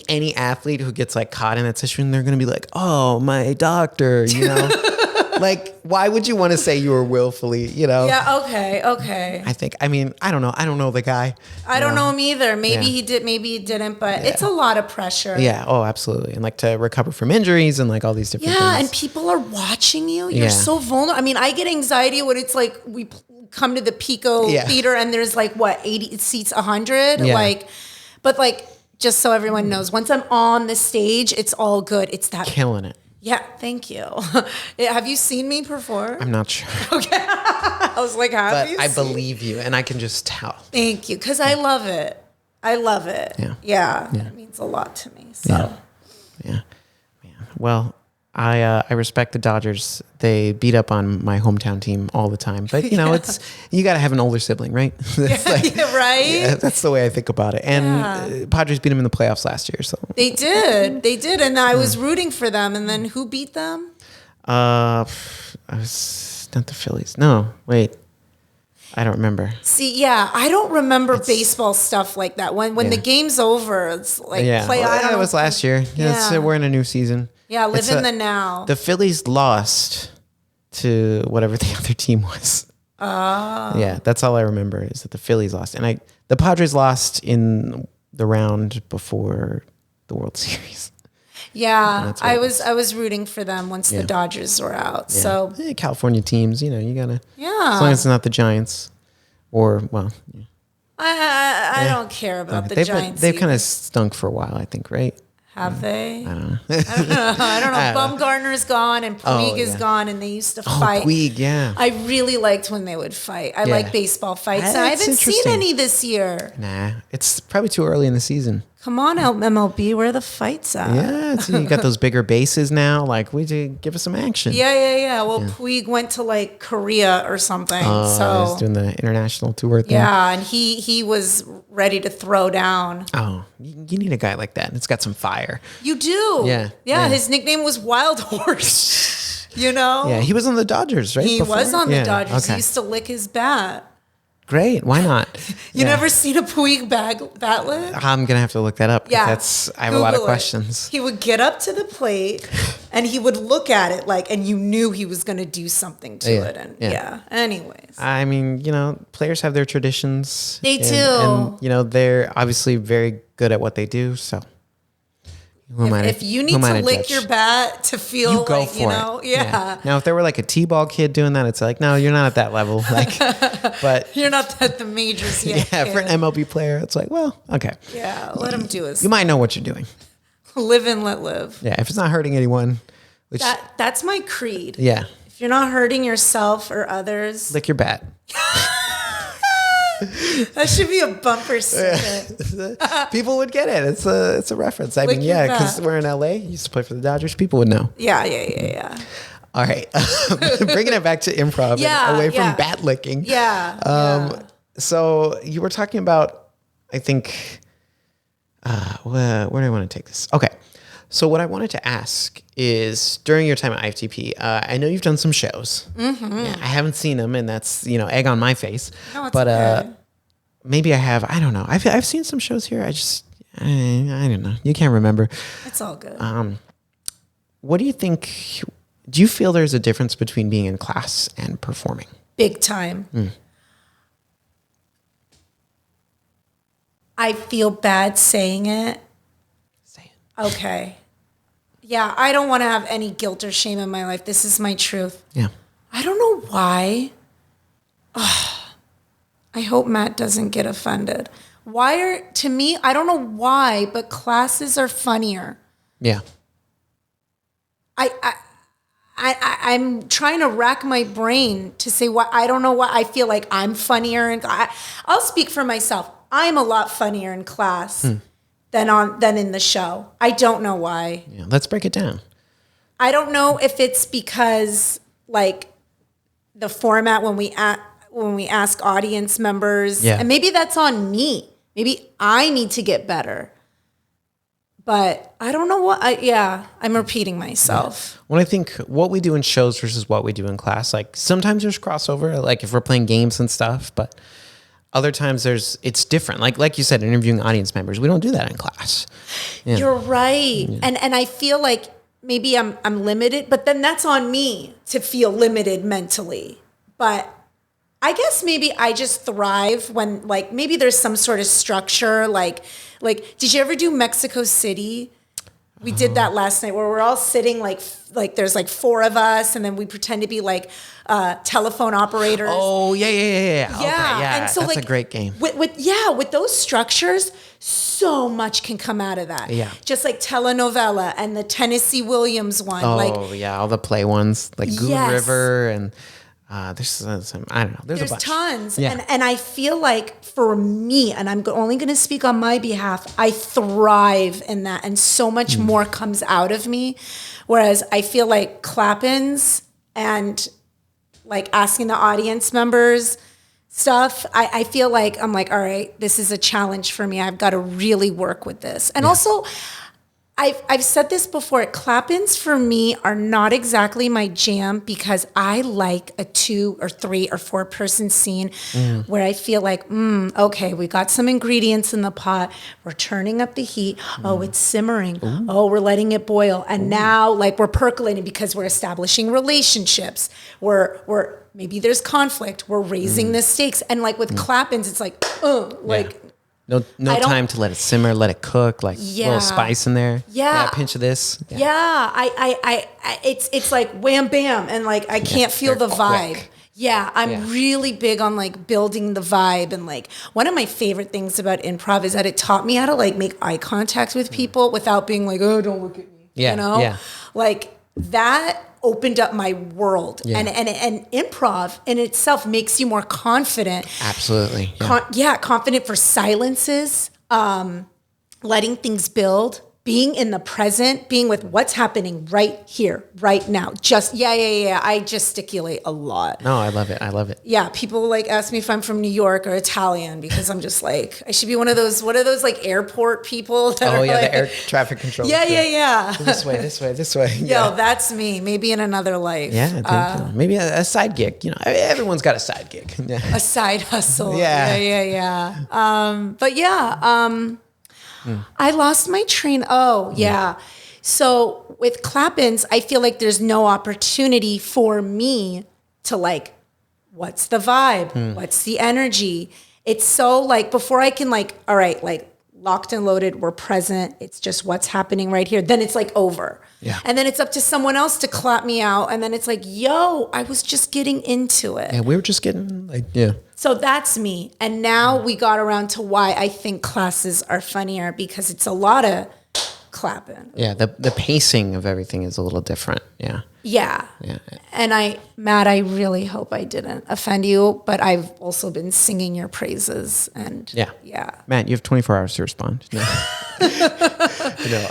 any athlete who gets caught in that situation, they're going to be like, oh, my doctor, why would you want to say you were willfully, Yeah, okay. I don't know. I don't know the guy. I don't know him either. Maybe he did, maybe he didn't, but it's a lot of pressure. Yeah, oh, absolutely. And to recover from injuries and all these different things. Yeah, and people are watching you. You're so vulnerable. I mean, I get anxiety when it's we come to the Pico Theater and there's 80 seats, 100? Yeah. Just so everyone knows, once I'm on the sage, it's all good. It's that killing it. Yeah, thank you. Have you seen me perform? I'm not sure, I was like, have you but I seen- believe you, and I can just tell. Thank you, because I love it. I love it. Yeah. It means a lot to me. So Yeah. Well, I respect the Dodgers. They beat up on my hometown team all the time, but it's you got to have an older sibling, right? That's right. Yeah, that's the way I think about it. And Padres beat them in the playoffs last year, so They did, and I was rooting for them. And then who beat them? I was not the Phillies. No, wait, I don't remember. See, I don't remember baseball stuff like that. When the game's over, it's like play. Well, I don't it know. was last year. Yeah, we're in a new season. Yeah, live in the now. The Phillies lost to whatever the other team was. Oh. Yeah, that's all I remember is that the Phillies lost. And the Padres lost in the round before the World Series. Yeah, I was rooting for them once the Dodgers were out. Yeah. So California teams, you gotta. Yeah. As long as it's not the Giants, or I don't care about the Giants. They've kind of stunk for a while, I think, right? Have they? I don't know. I don't know. Bumgarner's gone and Puig is gone, and they used to fight. Puig, yeah. I really liked when they would fight. I like baseball fights. I haven't seen any this year. Nah, it's probably too early in the season. Come on, MLB, where are the fights at? Yeah, you got those bigger bases now. Like, give us some action. Yeah. Well, Puig went to like Korea or something. So he's doing the international tour thing. Yeah, and he was ready to throw down. Oh, you need a guy like that. It's got some fire. You do. Yeah. His nickname was Wild Horse. Yeah, he was on the Dodgers, right? He was on the Dodgers. Okay. He used to lick his bat. Great. Why not? You never seen a Puig bat lick? I'm going to have to look that up. Yeah. I have a lot of questions. He would get up to the plate and he would look at it and you knew he was going to do something to it. And anyways. I mean, players have their traditions. They do. And, they're obviously very good at what they do. So if you need to lick your bat to feel you go for it. Yeah. Now, if there were like a T-ball kid doing that, it's like, no, you're not at that level. But you're not at the majors yet. Yeah, for an MLB player, it's like, well, okay. Yeah, let him do his. You might know what you're doing. Live and let live. Yeah, if it's not hurting anyone. That's my creed. Yeah. If you're not hurting yourself or others, lick your bat. That should be a bumper sticker. People would get it. It's a reference. I mean, because we're in LA. You used to play for the Dodgers. People would know. Yeah. All right. Bringing it back to improv and away from bat licking. Yeah. So you were talking about, I think, where do I want to take this? Okay. So what I wanted to ask is, during your time at IFTP, I know you've done some shows. Mm-hmm. Yeah, I haven't seen them, and that's egg on my face. No, it's okay. Maybe I have. I don't know. I've seen some shows here. I don't know. You can't remember. It's all good. What do you think? Do you feel there's a difference between being in class and performing? Big time. I feel bad saying it. Say it. Okay. Yeah, I don't want to have any guilt or shame in my life. This is my truth. Yeah. I don't know why. I hope Matt doesn't get offended. To me, I don't know why, but classes are funnier. Yeah. I'm trying to rack my brain to say why. I don't know why I feel like I'm funnier. And I'll speak for myself. I'm a lot funnier in class than in the show. I don't know why. Yeah. Let's break it down. I don't know if it's because the format when we ask audience members, and maybe that's on me. Maybe I need to get better. But I don't know what. I'm repeating myself. When I think what we do in shows versus what we do in class, sometimes there's crossover, if we're playing games and stuff, but other times it's different. Like you said, interviewing audience members, we don't do that in class. Yeah. You're right, and I feel like maybe I'm limited, but then that's on me to feel limited mentally. But I guess maybe I just thrive when maybe there's some sort of structure. Did you ever do Mexico City? We did that last night where we're all sitting like there's like 4 of us, and then we pretend to be like telephone operators. Oh yeah. Yeah, Okay, yeah. and so that's like a great game. With those structures, so much can come out of that. Yeah. Just like telenovela and the Tennessee Williams one. Oh yeah, all the play ones like Goon Yes. River and there's some, I don't know. There's a bunch. Tons. Yeah. And I feel like for me, and I'm only going to speak on my behalf, I thrive in that. And so much more comes out of me. Whereas I feel like clap-ins and like asking the audience members stuff, I feel like I'm like, all right, this is a challenge for me. I've got to really work with this. And also, I've said this before, clap-ins for me are not exactly my jam because I like a 2 or 3 or 4 person scene where I feel like, okay, we got some ingredients in the pot. We're turning up the heat. Oh, it's simmering. Ooh. Oh, we're letting it boil. And now like we're percolating because we're establishing relationships. We're maybe there's conflict. We're raising the stakes. And like with clap-ins, it's like, No time to let it simmer, let it cook, like a little spice in there. Yeah. A pinch of this. Yeah. I it's like wham bam and like I can't feel the vibe. Quick. Yeah, I'm really big on like building the vibe, and like one of my favorite things about improv is that it taught me how to like make eye contact with people without being like, oh, don't look at me. Yeah. You know? Yeah. Like that opened up my world. Yeah. And improv in itself makes you more confident. Absolutely. Confident for silences, letting things build, being in the present, being with what's happening right here, right now. Just, I gesticulate a lot. No, I love it. Yeah, people like ask me if I'm from New York or Italian because I'm just like, I should be one of those, what are those like airport people? That are like, the air traffic control. Yeah. This way. Yo, that's me. Maybe in another life. Yeah, I think maybe a side gig. You know, everyone's got a side gig. A side hustle. Yeah. I lost my train. Oh, yeah. So with clap-ins, I feel like there's no opportunity for me to like, what's the vibe? What's the energy? It's so like, before I can like, all right, like locked and loaded, we're present. It's just what's happening right here. Then it's like over. Yeah. And then it's up to someone else to clap me out. And then it's like, yo, I was just getting into it. Yeah, we were just getting like, So that's me. And now we got around to why I think classes are funnier, because it's a lot of clapping. Yeah, the pacing of everything is a little different. Yeah. Yeah. And Matt, I really hope I didn't offend you, but I've also been singing your praises. And yeah. Matt, you have 24 hours to respond. No.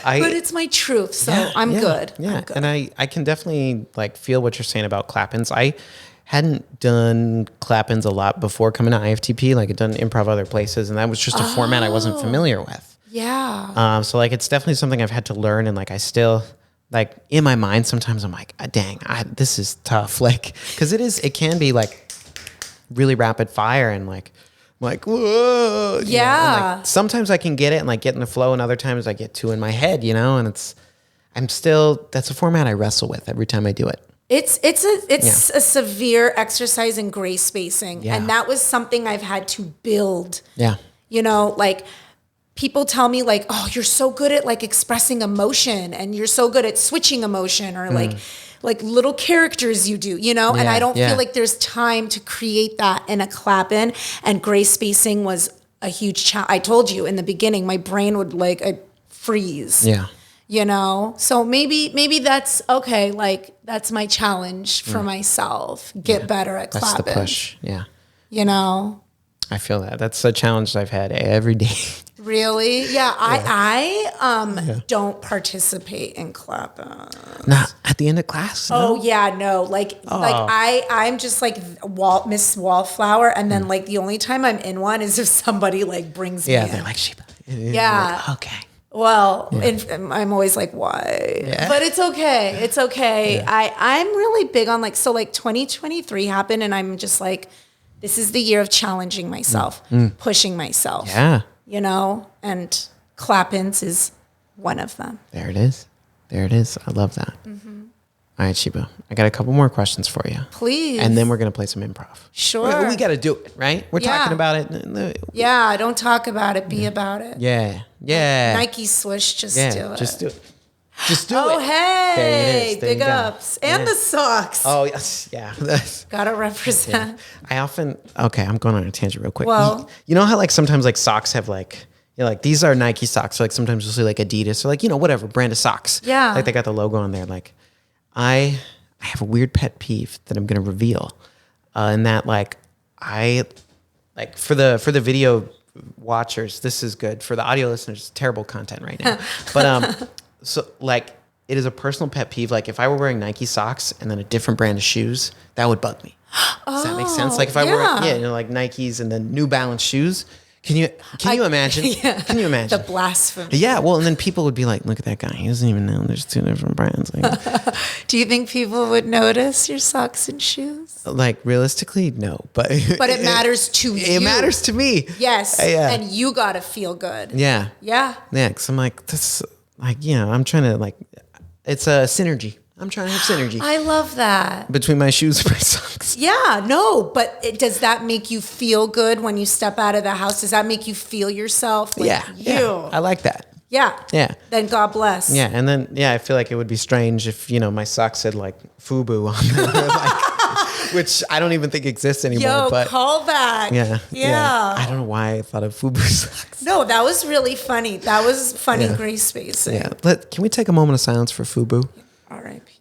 But it's my truth, so I'm good. Yeah, I'm good. and I can definitely like feel what you're saying about clap-ins. I hadn't done clap-ins a lot before coming to IFTP. Like I'd done improv other places, and that was just a format I wasn't familiar with. Yeah. So like it's definitely something I've had to learn, and like I still like in my mind sometimes I'm like, dang, this is tough. Like because it can be like really rapid fire and like whoa. Yeah. And like, sometimes I can get it and like get in the flow, and other times I get too in my head, and that's a format I wrestle with every time I do it. It's a severe exercise in gray spacing. Yeah. And that was something I've had to build. Yeah. Like people tell me like, oh, you're so good at like expressing emotion, and you're so good at switching emotion, or like little characters you do, and I don't feel like there's time to create that in a clap-in, and gray spacing was a huge challenge. I told you in the beginning, my brain would like freeze. Yeah. So maybe that's okay. Like that's my challenge for myself. Get better at clap-ins. That's the push. Yeah. I feel that. That's a challenge I've had every day. Really? Yeah. I don't participate in clap-ins. Not at the end of class. No? Oh yeah, no. Like I'm just like Miss Wallflower, and then like the only time I'm in one is if somebody like brings me in. They're like Sheba. Yeah. Like, okay. Well, I'm always like, why? Yeah. But it's okay. It's okay. Yeah. I'm really big on like 2023 happened, and I'm just like, this is the year of challenging myself, pushing myself. Yeah. And clap-ins is one of them. There it is. I love that. Mm-hmm. All right, Sheba, I got a couple more questions for you. Please. And then we're going to play some improv. Sure. We got to do it, right? We're talking about it. Yeah, don't talk about it. Be about it. Yeah. Nike swoosh, just do it. Just do it. Just do Oh, it. hey, There it is. There big you go. ups. And the socks. Oh, yes. Yeah. Gotta represent. I'm going on a tangent real quick. Well- you know how like sometimes like socks have like, like these are Nike socks. So like sometimes you'll see like Adidas or like, whatever brand of socks. Yeah. Like they got the logo on there. Like I have a weird pet peeve that I'm going to reveal. And that like, for the video watchers, this is good. For the audio listeners, terrible content right now. But so like it is a personal pet peeve. Like if I were wearing Nike socks and then a different brand of shoes, that would bug me. Does that make sense? Like if I were like Nikes and then New Balance shoes. Can you imagine? Yeah. Can you imagine? The blasphemy. Yeah, well, and then people would be like, look at that guy. He doesn't even know there's two different brands. Do you think people would notice your socks and shoes? Like realistically, no. But it matters to you. It matters to me. Yes. Yeah. And you got to feel good. Yeah. Yeah. Yeah, because I'm like, this, like, I'm trying to, like, it's a synergy. I'm trying to have synergy I love that. between my shoes and my socks. Yeah, no, but does that make you feel good when you step out of the house? Does that make you feel yourself? Like Yeah. I like that. Yeah. Yeah. Then God bless. Yeah, and then, I feel like it would be strange if, my socks said, like, FUBU on them. Like, which I don't even think exists anymore. Yo, but call back. Yeah. Yeah. I don't know why I thought of FUBU socks. No, that was really funny. That was funny Yeah. gray spacing. Yeah. Can we take a moment of silence for FUBU? R.I.P.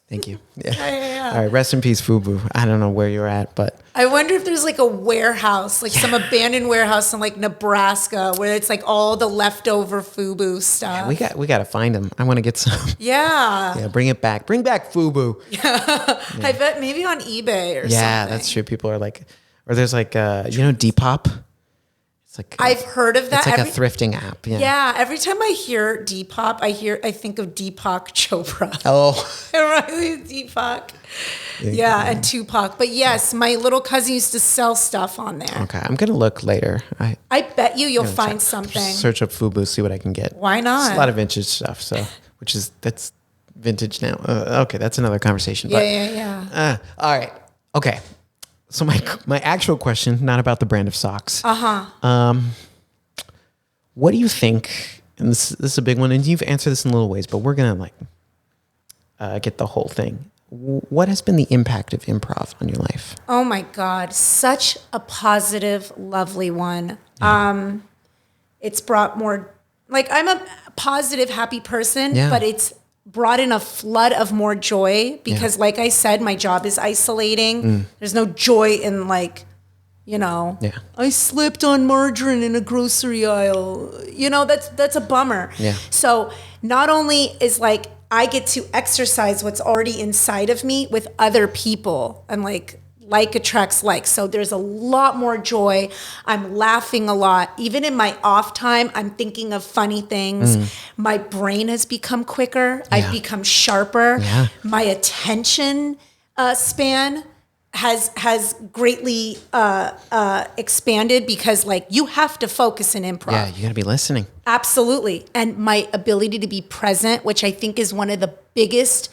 Thank you. Yeah. Yeah. All right. Rest in peace, FUBU. I don't know where you're at, but I wonder if there's like a warehouse, like some abandoned warehouse in like Nebraska, where it's like all the leftover FUBU stuff. we got to find them. I want to get some. Yeah. Yeah. Bring it back. Bring back FUBU. I bet maybe on eBay or something. Yeah, that's true. People are like, or there's like, Depop. It's like I've heard of that. It's like a thrifting app. Yeah. Yeah, every time I hear Depop, I think of Deepak Chopra. Oh. It reminds me of Deepak. Yeah, and Tupac. But yes, my little cousin used to sell stuff on there. Okay, I'm gonna look later. I bet you'll find something. Search up FUBU, see what I can get. Why not? It's a lot of vintage stuff. So, that's vintage now. Okay, that's another conversation. Yeah. All right. Okay. So my actual question, not about the brand of socks. What do you think? And this is a big one, and you've answered this in little ways, but we're gonna get the whole thing. What has been the impact of improv on your life? Oh my God, such a positive, lovely one. It's brought more. Like I'm a positive, happy person, but it's brought in a flood of more joy because like I said, my job is isolating. There's no joy in I slipped on margarine in a grocery aisle. That's a bummer. Yeah. So not only is like I get to exercise what's already inside of me with other people and like attracts like. So there's a lot more joy. I'm laughing a lot. Even in my off time, I'm thinking of funny things. My brain has become quicker. I've become sharper. Yeah. My attention span has greatly expanded because like you have to focus in improv. Yeah, you got to be listening. Absolutely. And my ability to be present, which I think is one of the biggest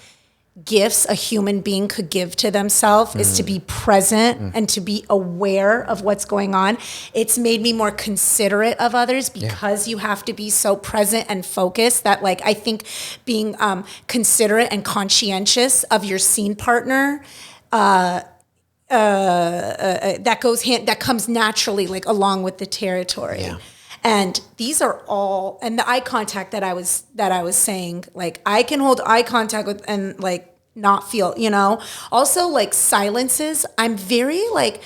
gifts a human being could give to themselves is to be present and to be aware of what's going on. It's made me more considerate of others because you have to be so present and focused that like I think being considerate and conscientious of your scene partner that comes naturally like along with the territory. Yeah. And these are all, and the eye contact that I was saying, like I can hold eye contact with and like not feel, also like silences. I'm very like,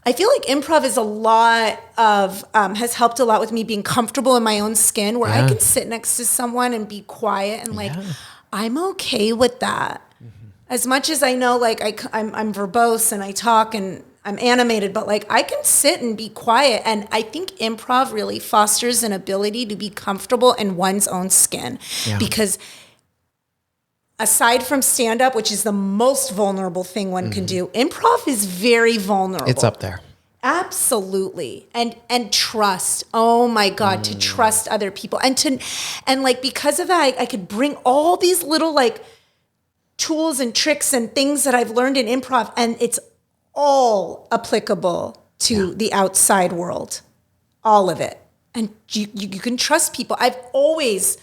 I feel like improv is a lot of, has helped a lot with me being comfortable in my own skin where I can sit next to someone and be quiet and like, I'm okay with that. As much as I know, like I'm verbose and I talk and I'm animated, but like I can sit and be quiet. And I think improv really fosters an ability to be comfortable in one's own skin because aside from stand up, which is the most vulnerable thing one can do, improv is very vulnerable. It's up there. Absolutely. And trust. Oh my God, to trust other people. And like because of that, I could bring all these little like tools and tricks and things that I've learned in improv, and it's all applicable to the outside world. All of it. and you can trust people. I've always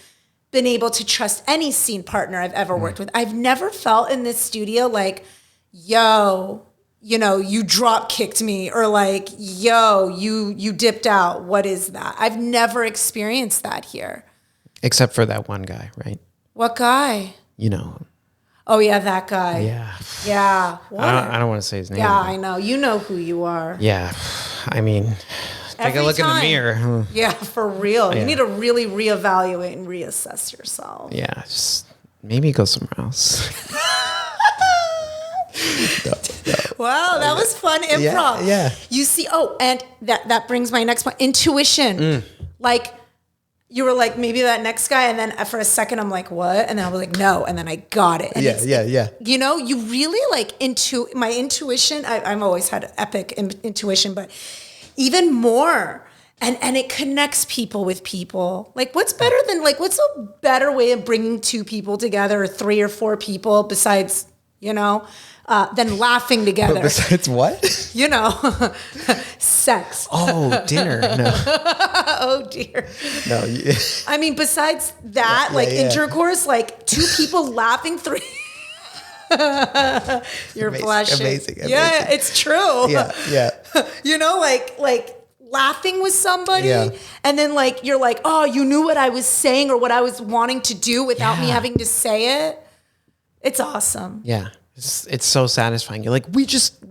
been able to trust any scene partner I've ever worked with. I've never felt in this studio like, yo, you drop kicked me, or like, yo, you dipped out. What is that? I've never experienced that here. Except for that one guy, right? What guy? Oh yeah, that guy. Yeah. Yeah. I don't want to say his name. Yeah, I know. You know who you are. Yeah. I mean, take a look in the mirror. Yeah, for real. Yeah. You need to really reevaluate and reassess yourself. Yeah, just maybe go somewhere else. No. Wow, that was fun improv. Yeah. You see, and that brings my next point. Intuition. Like, you were like, maybe that next guy, and then for a second I'm like, what? And then I was like, no, and then I got it. And yeah. You really like my intuition. I've always had epic intuition, but even more. And it connects people with people. Like, what's a better way of bringing two people together, or 3 or 4 people besides, than laughing together? But besides what? Sex. Oh, dinner. No. Oh, dear. No. I mean, besides that, intercourse, like 2 people laughing, 3. You're blushing. Amazing. Yeah, it's true. Yeah. like laughing with somebody, and then like you're like, oh, you knew what I was saying or what I was wanting to do without me having to say it. It's awesome. Yeah. It's so satisfying. You're like, we just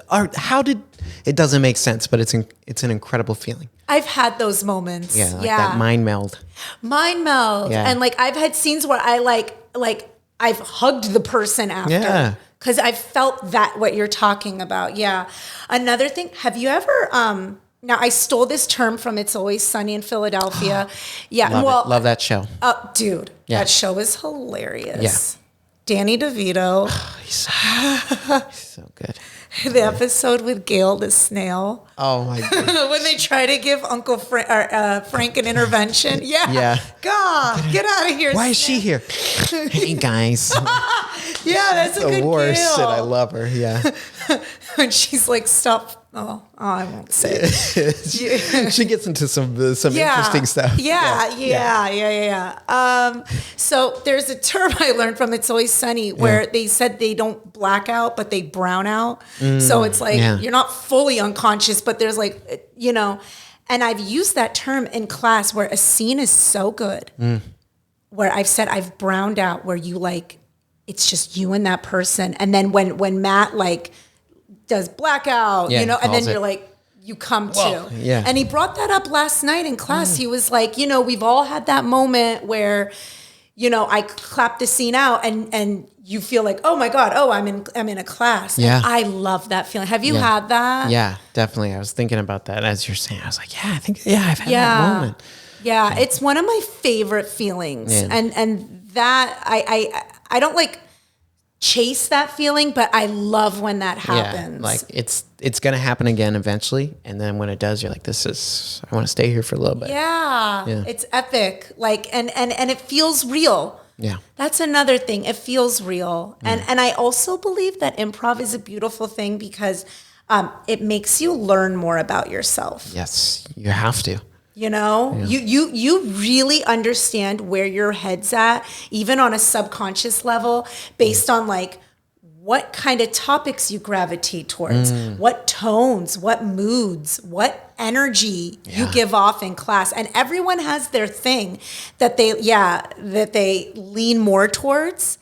are. How did it? Doesn't make sense, but it's an incredible feeling. I've had those moments. Yeah, like that mind meld. Yeah. And like I've had scenes where I like I've hugged the person after. Yeah. Because I've felt that what you're talking about. Yeah. Another thing, have you ever now I stole this term from It's Always Sunny in Philadelphia. Yeah. Love that show. Dude, that show is hilarious. Yeah. Danny DeVito. He's so good. The episode with Gail the snail. Oh my God. When they try to give Uncle Frank an intervention. Yeah. God, get out of here. Why is she here? Hey guys. Yeah, that's a good the worst, Gail. and I love her. Yeah. And she's like, stop. Oh, I won't say it. She gets into some interesting stuff. Yeah. So there's a term I learned from It's Always Sunny where they said they don't black out, but they brown out. So it's like you're not fully unconscious, but there's like, and I've used that term in class where a scene is so good, where I've said I've browned out, where you like, it's just you and that person. And then when Matt like does blackout, and then you're like, you come to. Yeah. And he brought that up last night in class. He was like, we've all had that moment where, I clap the scene out and you feel like, oh my God, I'm in a class. Yeah. And I love that feeling. Have you had that? Yeah, definitely. I was thinking about that as you're saying. I was like, I've had that moment. Yeah, it's one of my favorite feelings. Yeah. And that I don't like chase that feeling, but I love when that happens. Yeah, like it's gonna happen again eventually, and then when it does, you're like, I want to stay here for a little bit. Yeah. It's epic. Like and it feels real. Yeah, that's another thing. It feels real, and I also believe that improv is a beautiful thing because it makes you learn more about yourself. Yes, you have to. You really understand where your head's at, even on a subconscious level, based on like what kind of topics you gravitate towards, what tones, what moods, what energy you give off in class. And everyone has their thing that they lean more towards.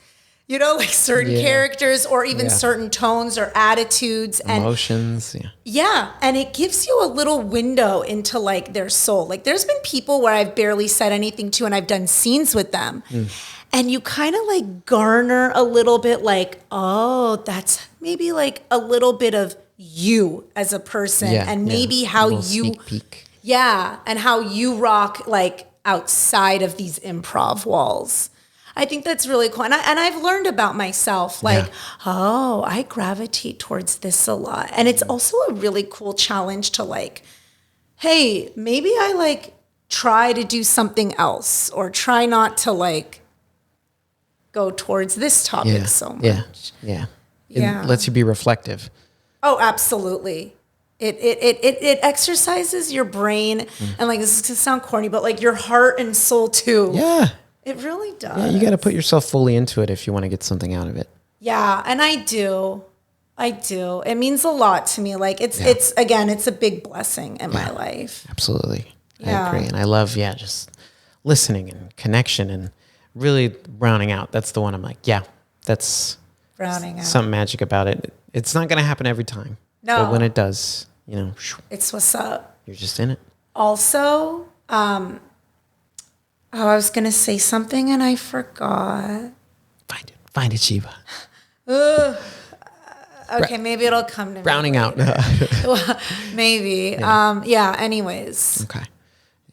Like certain characters or even certain tones or attitudes and emotions. Yeah. And it gives you a little window into like their soul. Like there's been people where I've barely said anything to and I've done scenes with them. And you kind of like garner a little bit like, oh, that's maybe like a little bit of you as a person and maybe how you, sneak peek. And how you rock like outside of these improv walls. I think that's really cool. And I've learned about myself, like, I gravitate towards this a lot. And it's also a really cool challenge to like, hey, maybe I like try to do something else or try not to like go towards this topic so much. Yeah. It lets you be reflective. Oh, absolutely. It exercises your brain, and like, this is gonna sound corny, but like your heart and soul too. Yeah. It really does. Yeah, you got to put yourself fully into it if you want to get something out of it. Yeah, and I do. It means a lot to me. Like it's again, it's a big blessing in my life. Absolutely. Yeah. I agree. And I love, just listening and connection and really rounding out. That's the one I'm like, that's Rounding out. something magic about it. It's not going to happen every time. No. But when it does, It's what's up. you're just in it. Also, I was gonna say something and I forgot. Find it, Sheba. Okay, maybe it'll come to me. Rounding out. Maybe. Anyways. Okay.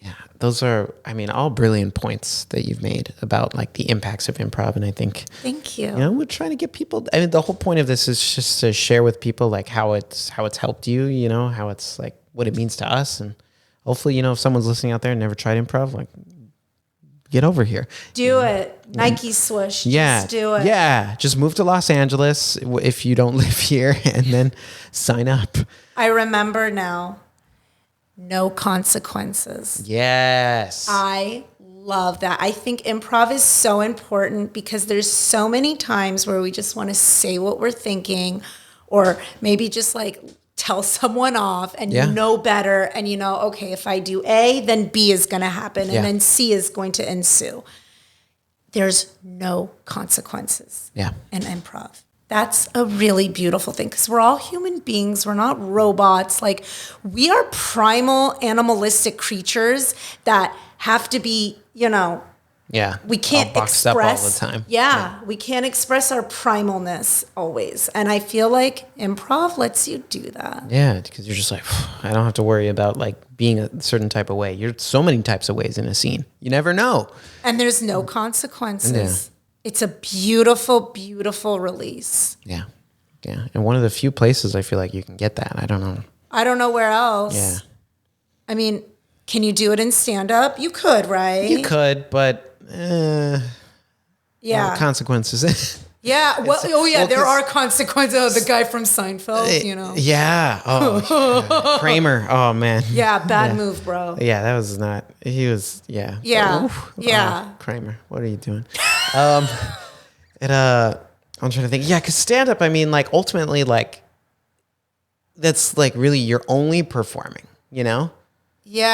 Yeah. Those are, all brilliant points that you've made about like the impacts of improv. And I think, Thank you. we're trying to get people, the whole point of this is just to share with people like how it's helped you, how it's like what it means to us. And hopefully, if someone's listening out there and never tried improv, like get over here. Do it. Nike swoosh. Yeah. Just do it. Yeah. Just move to Los Angeles if you don't live here and then sign up. I remember now. No consequences. Yes. I love that. I think improv is so important because there's so many times where we just want to say what we're thinking, or maybe just like tell someone off and you know better, and okay, if I do A, then B is going to happen, and then C is going to ensue. There's no consequences in improv. That's a really beautiful thing because we're all human beings. We're not robots. Like, we are primal animalistic creatures that have to be, we can't all boxed express up all the time. We can't express our primalness always. And I feel like improv lets you do that. Yeah, because you're just like, I don't have to worry about like being a certain type of way. You're so many types of ways in a scene. You never know. And there's no consequences. It's a beautiful, beautiful release. Yeah. Yeah. And one of the few places I feel like you can get that. I don't know where else. Yeah. I mean, can you do it in stand-up? You could, right? You could, but consequences. Yeah. Well, there are consequences. Oh, the guy from Seinfeld, Yeah. Oh, Kramer. Oh, man. Yeah. Bad move, bro. Yeah, that was not. He was. Yeah. Yeah. Oh, Kramer, what are you doing? I'm trying to think. Yeah, because stand up. Like ultimately, like that's like really you're only performing. Yeah.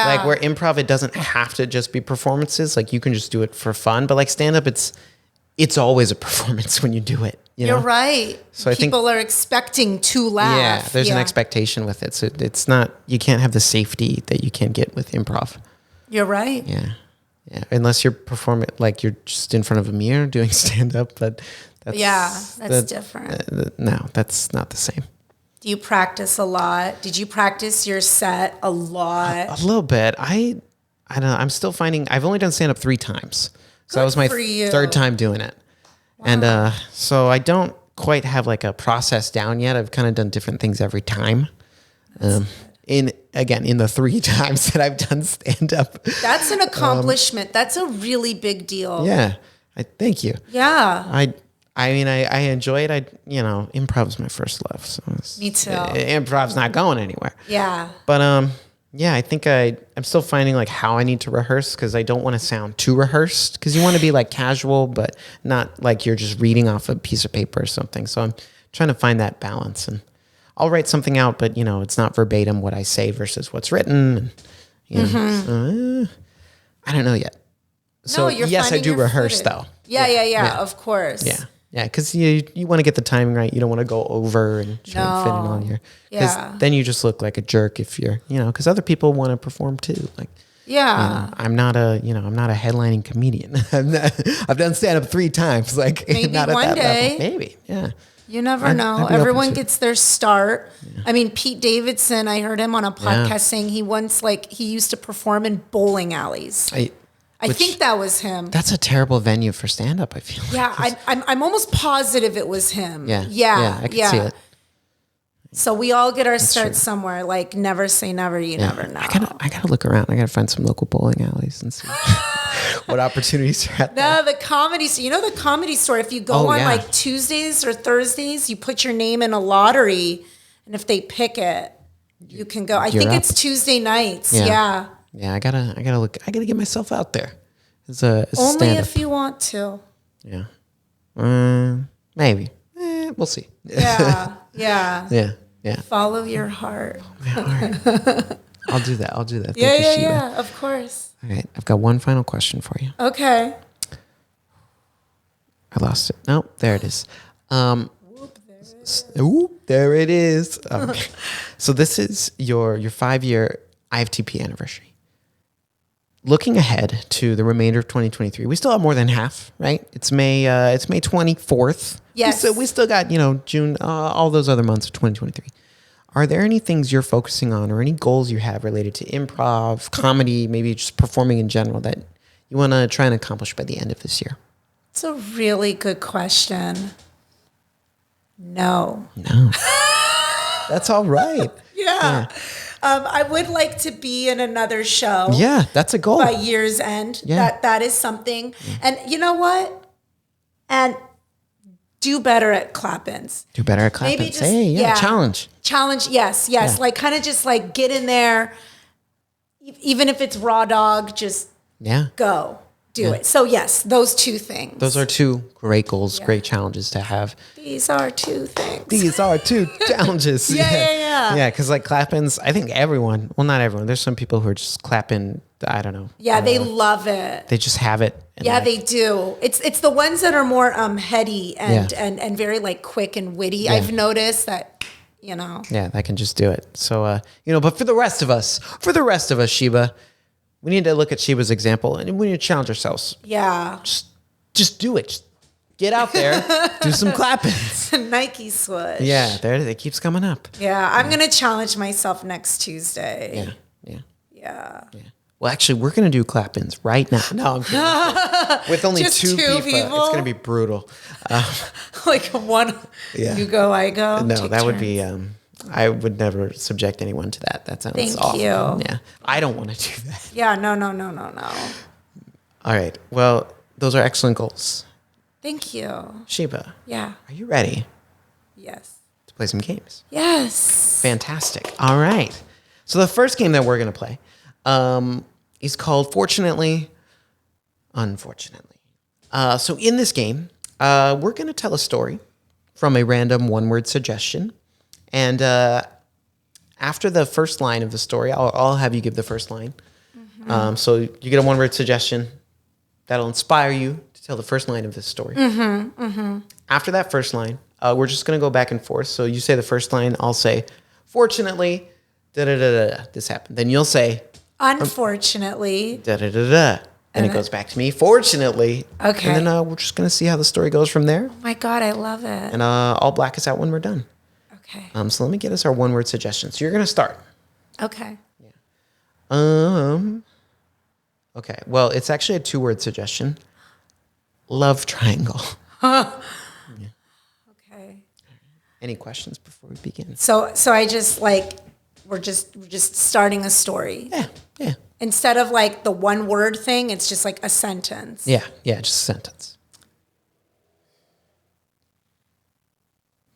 Like where improv, it doesn't have to just be performances. Like you can just do it for fun. But like stand up, it's always a performance when you do it. You're right. So people are expecting to laugh. Yeah, there's an expectation with it. So it's not, you can't have the safety that you can get with improv. You're right. Yeah. Yeah. Unless you're performing, like you're just in front of a mirror doing stand up. But that's different. No, that's not the same. Do you practice a lot? Did you practice your set a lot? A little bit. I don't know. I'm still finding, I've only done stand up 3 times. So that was my third time doing it. Wow. And so I don't quite have like a process down yet. I've kind of done different things every time. In the 3 times that I've done stand up. That's an accomplishment. That's a really big deal. Yeah. Thank you. Yeah. I enjoy it. Improv is my first love. So me too. Improv's not going anywhere. Yeah. But I think I'm still finding like how I need to rehearse because I don't want to sound too rehearsed because you want to be like casual, but not like you're just reading off a piece of paper or something. So I'm trying to find that balance, and I'll write something out, but it's not verbatim what I say versus what's written. So, I don't know yet. So yes, I do rehearse though. Yeah, of course. Yeah, because you want to get the timing right. You don't want to go over and try and fit it on your. Because then you just look like a jerk if you're, because other people want to perform too. Like, I'm not a headlining comedian. I've done stand up 3 times. Like, maybe not at one that day. level. Maybe, yeah. You never know. Everyone gets their start. Yeah. Pete Davidson, I heard him on a podcast saying he used to perform in bowling alleys. I think that was him. That's a terrible venue for stand-up, I feel. Yeah, I'm almost positive it was him. Yeah, I can see it. So we all get our start somewhere. Like, never say never. You never know. I gotta look around. I gotta find some local bowling alleys and see what opportunities are at there. No, the comedy. The comedy store. If you go on like Tuesdays or Thursdays, you put your name in a lottery, and if they pick it, you can go. I You're think up. it's Tuesday nights. Yeah. Yeah, I gotta get myself out there. As a Only stand-up. if you want to. Yeah. Maybe. We'll see. Yeah. Yeah. Yeah. Follow your heart. I'll do that. Thank Yeah, you, Sheba. yeah, of course. All right. I've got one final question for you. Okay. I lost it. No, there it is. There it is. Okay. So this is your 5-year IFTP anniversary. Looking ahead to the remainder of 2023, we still have more than half, right? It's May 24th. Yes. We still got, June, all those other months of 2023. Are there any things you're focusing on or any goals you have related to improv, comedy, maybe just performing in general that you want to try and accomplish by the end of this year? It's a really good question. No. That's all right. Yeah. I would like to be in another show. Yeah, that's a goal. By year's end. Yeah. That is something. Yeah. And you know what? And do better at clap-ins. Do better at clap-ins. Hey, challenge. Challenge, yes. Yeah. Like kind of just like get in there. Even if it's raw dog, just go. Do it. So yes, those two things. Those are two great goals, great challenges to have. These are two things. These are two challenges. Yeah, because like clap-ins, I think everyone, well, not everyone, there's some people who are just clapping, I don't know. Yeah, they love it. They just have it. Yeah, they do. It's the ones that are more heady and very like quick and witty. Yeah. I've noticed that, Yeah, that can just do it. So, but for the rest of us, Sheba, we need to look at Sheba's example and we need to challenge ourselves. Yeah. Just do it. Just get out there, do some clap-ins. Nike swoosh. Yeah, there it keeps coming up. Yeah, I'm going to challenge myself next Tuesday. Yeah. Well, actually, we're going to do clap-ins right now. No, I'm kidding. With only two people, it's going to be brutal. Like one, you go, I go. No, that would be... I would never subject anyone to that. That sounds awful. Thank you. Yeah. I don't want to do that. Yeah, no. All right. Well, those are excellent goals. Thank you. Sheba. Yeah. Are you ready? Yes. To play some games? Yes. Fantastic. All right. So the first game that we're going to play is called Fortunately, Unfortunately. So in this game, we're going to tell a story from a random one-word suggestion. And after the first line of the story, I'll have you give the first line. Mm-hmm. So you get a one-word suggestion that'll inspire you to tell the first line of this story. Mm-hmm. Mm-hmm. After that first line, we're just going to go back and forth. So you say the first line, I'll say, fortunately, da-da-da-da, this happened. Then you'll say, unfortunately, da-da-da-da. And it goes back to me, fortunately. Okay. And then we're just going to see how the story goes from there. Oh my God, I love it. And I'll black us out when we're done. Okay. So let me get us our one-word suggestion. So you're going to start. Okay. Yeah. Okay. Well, it's actually a two-word suggestion. Love triangle. Okay. Any questions before we begin? So I just like we're just starting a story. Yeah. Instead of like the one word thing, it's just like a sentence. Yeah, just a sentence.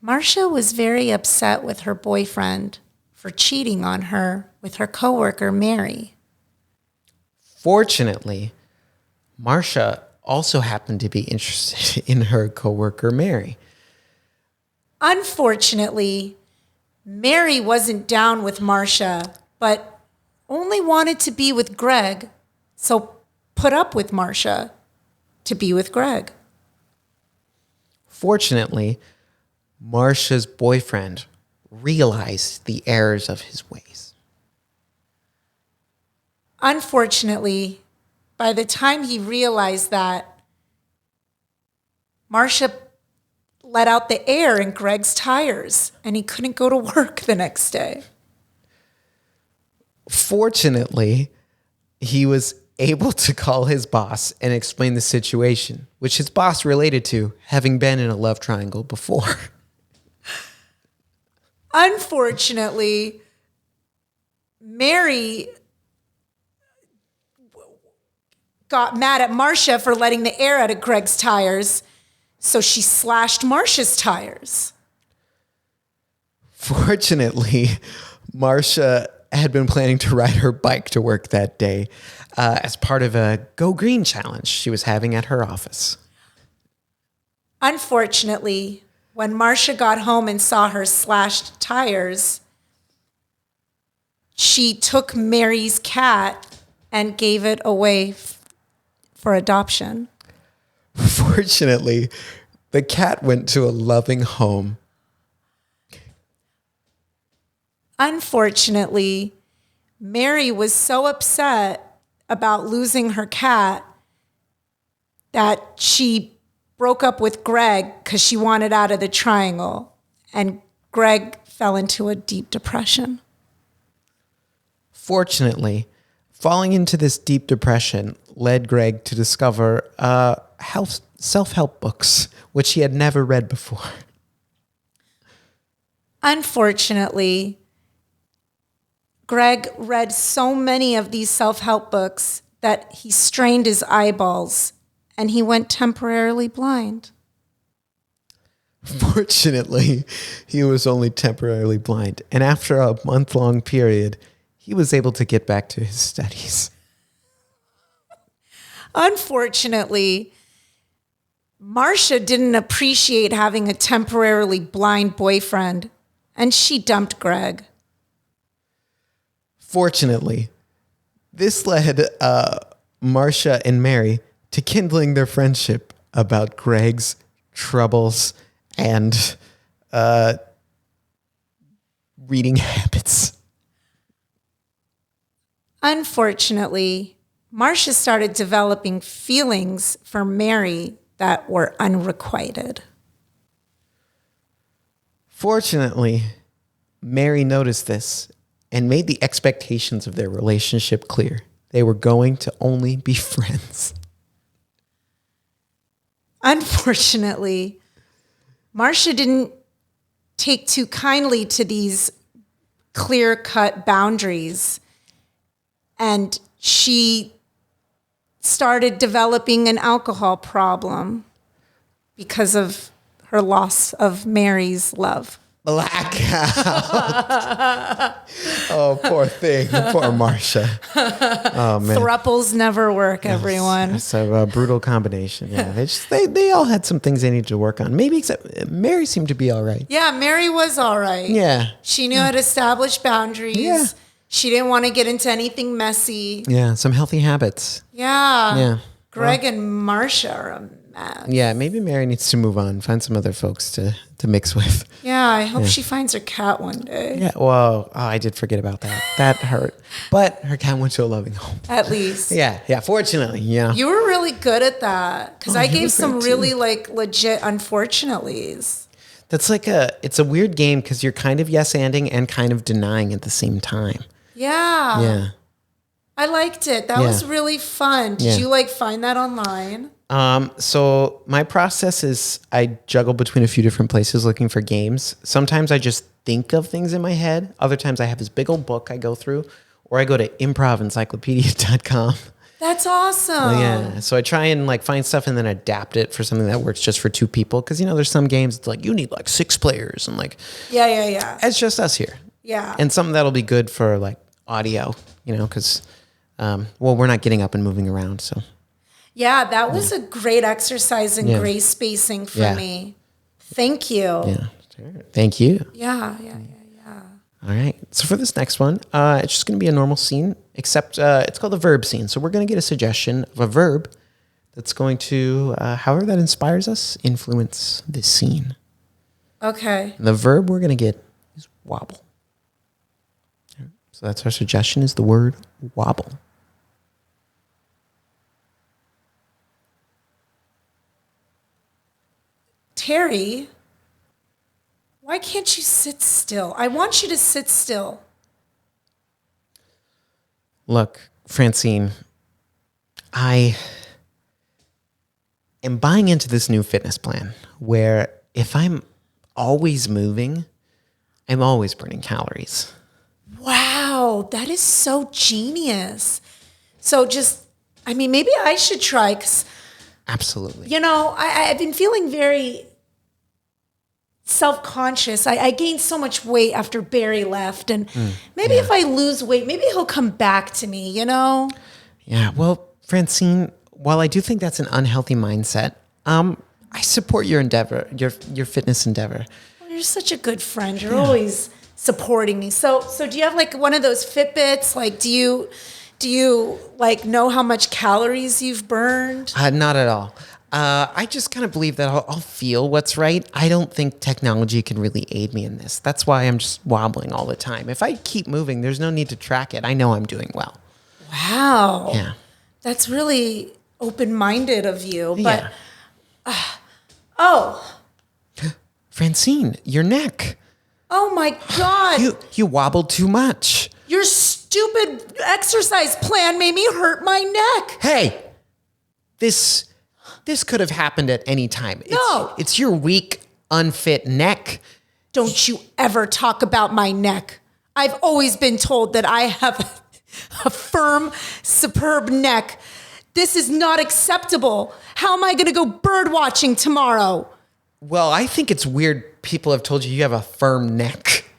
Marcia was very upset with her boyfriend for cheating on her with her coworker, Mary. Fortunately, Marcia also happened to be interested in her coworker, Mary. Unfortunately, Mary wasn't down with Marcia, but only wanted to be with Greg, so put up with Marcia to be with Greg. Fortunately, Marcia's boyfriend realized the errors of his ways. Unfortunately, by the time he realized that, Marcia let out the air in Greg's tires and he couldn't go to work the next day. Fortunately, he was able to call his boss and explain the situation, which his boss related to having been in a love triangle before. Unfortunately, Mary got mad at Marcia for letting the air out of Greg's tires, so she slashed Marcia's tires. Fortunately, Marcia had been planning to ride her bike to work that day as part of a Go Green challenge she was having at her office. Unfortunately, when Marcia got home and saw her slashed tires, she took Mary's cat and gave it away for adoption. Fortunately, the cat went to a loving home. Unfortunately, Mary was so upset about losing her cat that she broke up with Greg because she wanted out of the triangle, and Greg fell into a deep depression. Fortunately, falling into this deep depression led Greg to discover self-help books, which he had never read before. Unfortunately, Greg read so many of these self-help books that he strained his eyeballs and he went temporarily blind. Fortunately, he was only temporarily blind, and after a month-long period, he was able to get back to his studies. Unfortunately, Marcia didn't appreciate having a temporarily blind boyfriend, and she dumped Greg. Fortunately, this led Marcia and Mary to kindling their friendship about Greg's troubles and reading habits. Unfortunately, Marcia started developing feelings for Mary that were unrequited. Fortunately, Mary noticed this and made the expectations of their relationship clear. They were going to only be friends. Unfortunately, Marcia didn't take too kindly to these clear-cut boundaries, and she started developing an alcohol problem because of her loss of Mary's love. Blackout. Oh, poor thing. Poor Marcia. Oh, man. Thruples never work, everyone. It's a brutal combination. Yeah, they all had some things they needed to work on. Maybe except Mary seemed to be all right. Yeah, Mary was all right. Yeah. She knew how to establish boundaries. Yeah. She didn't want to get into anything messy. Yeah, some healthy habits. Yeah. Yeah. Greg and Marcia are a mess. Yeah, maybe Mary needs to move on, find some other folks to mix with. Yeah, I hope she finds her cat one day. Yeah, well, I did forget about that. That hurt. But her cat went to a loving home. At least. Yeah, fortunately, yeah. You were really good at that because I you gave were some great, really legit unfortunately's. That's it's a weird game because you're kind of yes-anding and kind of denying at the same time. Yeah. Yeah. I liked it. That was really fun. Did you find that online? So my process is I juggle between a few different places looking for games. Sometimes I just think of things in my head. Other times I have this big old book I go through, or I go to improvencyclopedia.com. That's awesome. Yeah. So I try and find stuff and then adapt it for something that works just for two people. Cause there's some games it's you need 6 players and Yeah. it's just us here. Yeah. And something that'll be good for audio, cause, we're not getting up and moving around. So. Yeah, that was a great exercise in gray spacing for me. Thank you. Yeah, sure. Thank you. Yeah. All right. So for this next one, it's just going to be a normal scene, except it's called the verb scene. So we're going to get a suggestion of a verb that's going to, however that inspires us, influence this scene. Okay. And the verb we're going to get is wobble. So that's our suggestion is the word wobble. Terry, why can't you sit still? I want you to sit still. Look, Francine, I am buying into this new fitness plan where if I'm always moving, I'm always burning calories. Wow, that is so genius. So maybe I should try because, Absolutely. I've been feeling very self-conscious. I gained so much weight after Barry left. And maybe if I lose weight, maybe he'll come back to me, you know? Yeah. Well, Francine, while I do think that's an unhealthy mindset, I support your endeavor, your fitness endeavor. Well, you're such a good friend. You're always supporting me. So do you have like one of those Fitbits? Like, do you like know how much calories you've burned? Not at all. I just kind of believe that I'll feel what's right. I don't think technology can really aid me in this. That's why I'm just wobbling all the time. If I keep moving, there's no need to track it. I know I'm doing well. Wow. Yeah. That's really open-minded of you. Yeah. But, Francine, your neck. oh my God. You wobbled too much. Your stupid exercise plan made me hurt my neck. Hey, this could have happened at any time. It's your weak, unfit neck. Don't you ever talk about my neck. I've always been told that I have a firm, superb neck. This is not acceptable. How am I going to go bird watching tomorrow? Well, I think it's weird people have told you have a firm neck.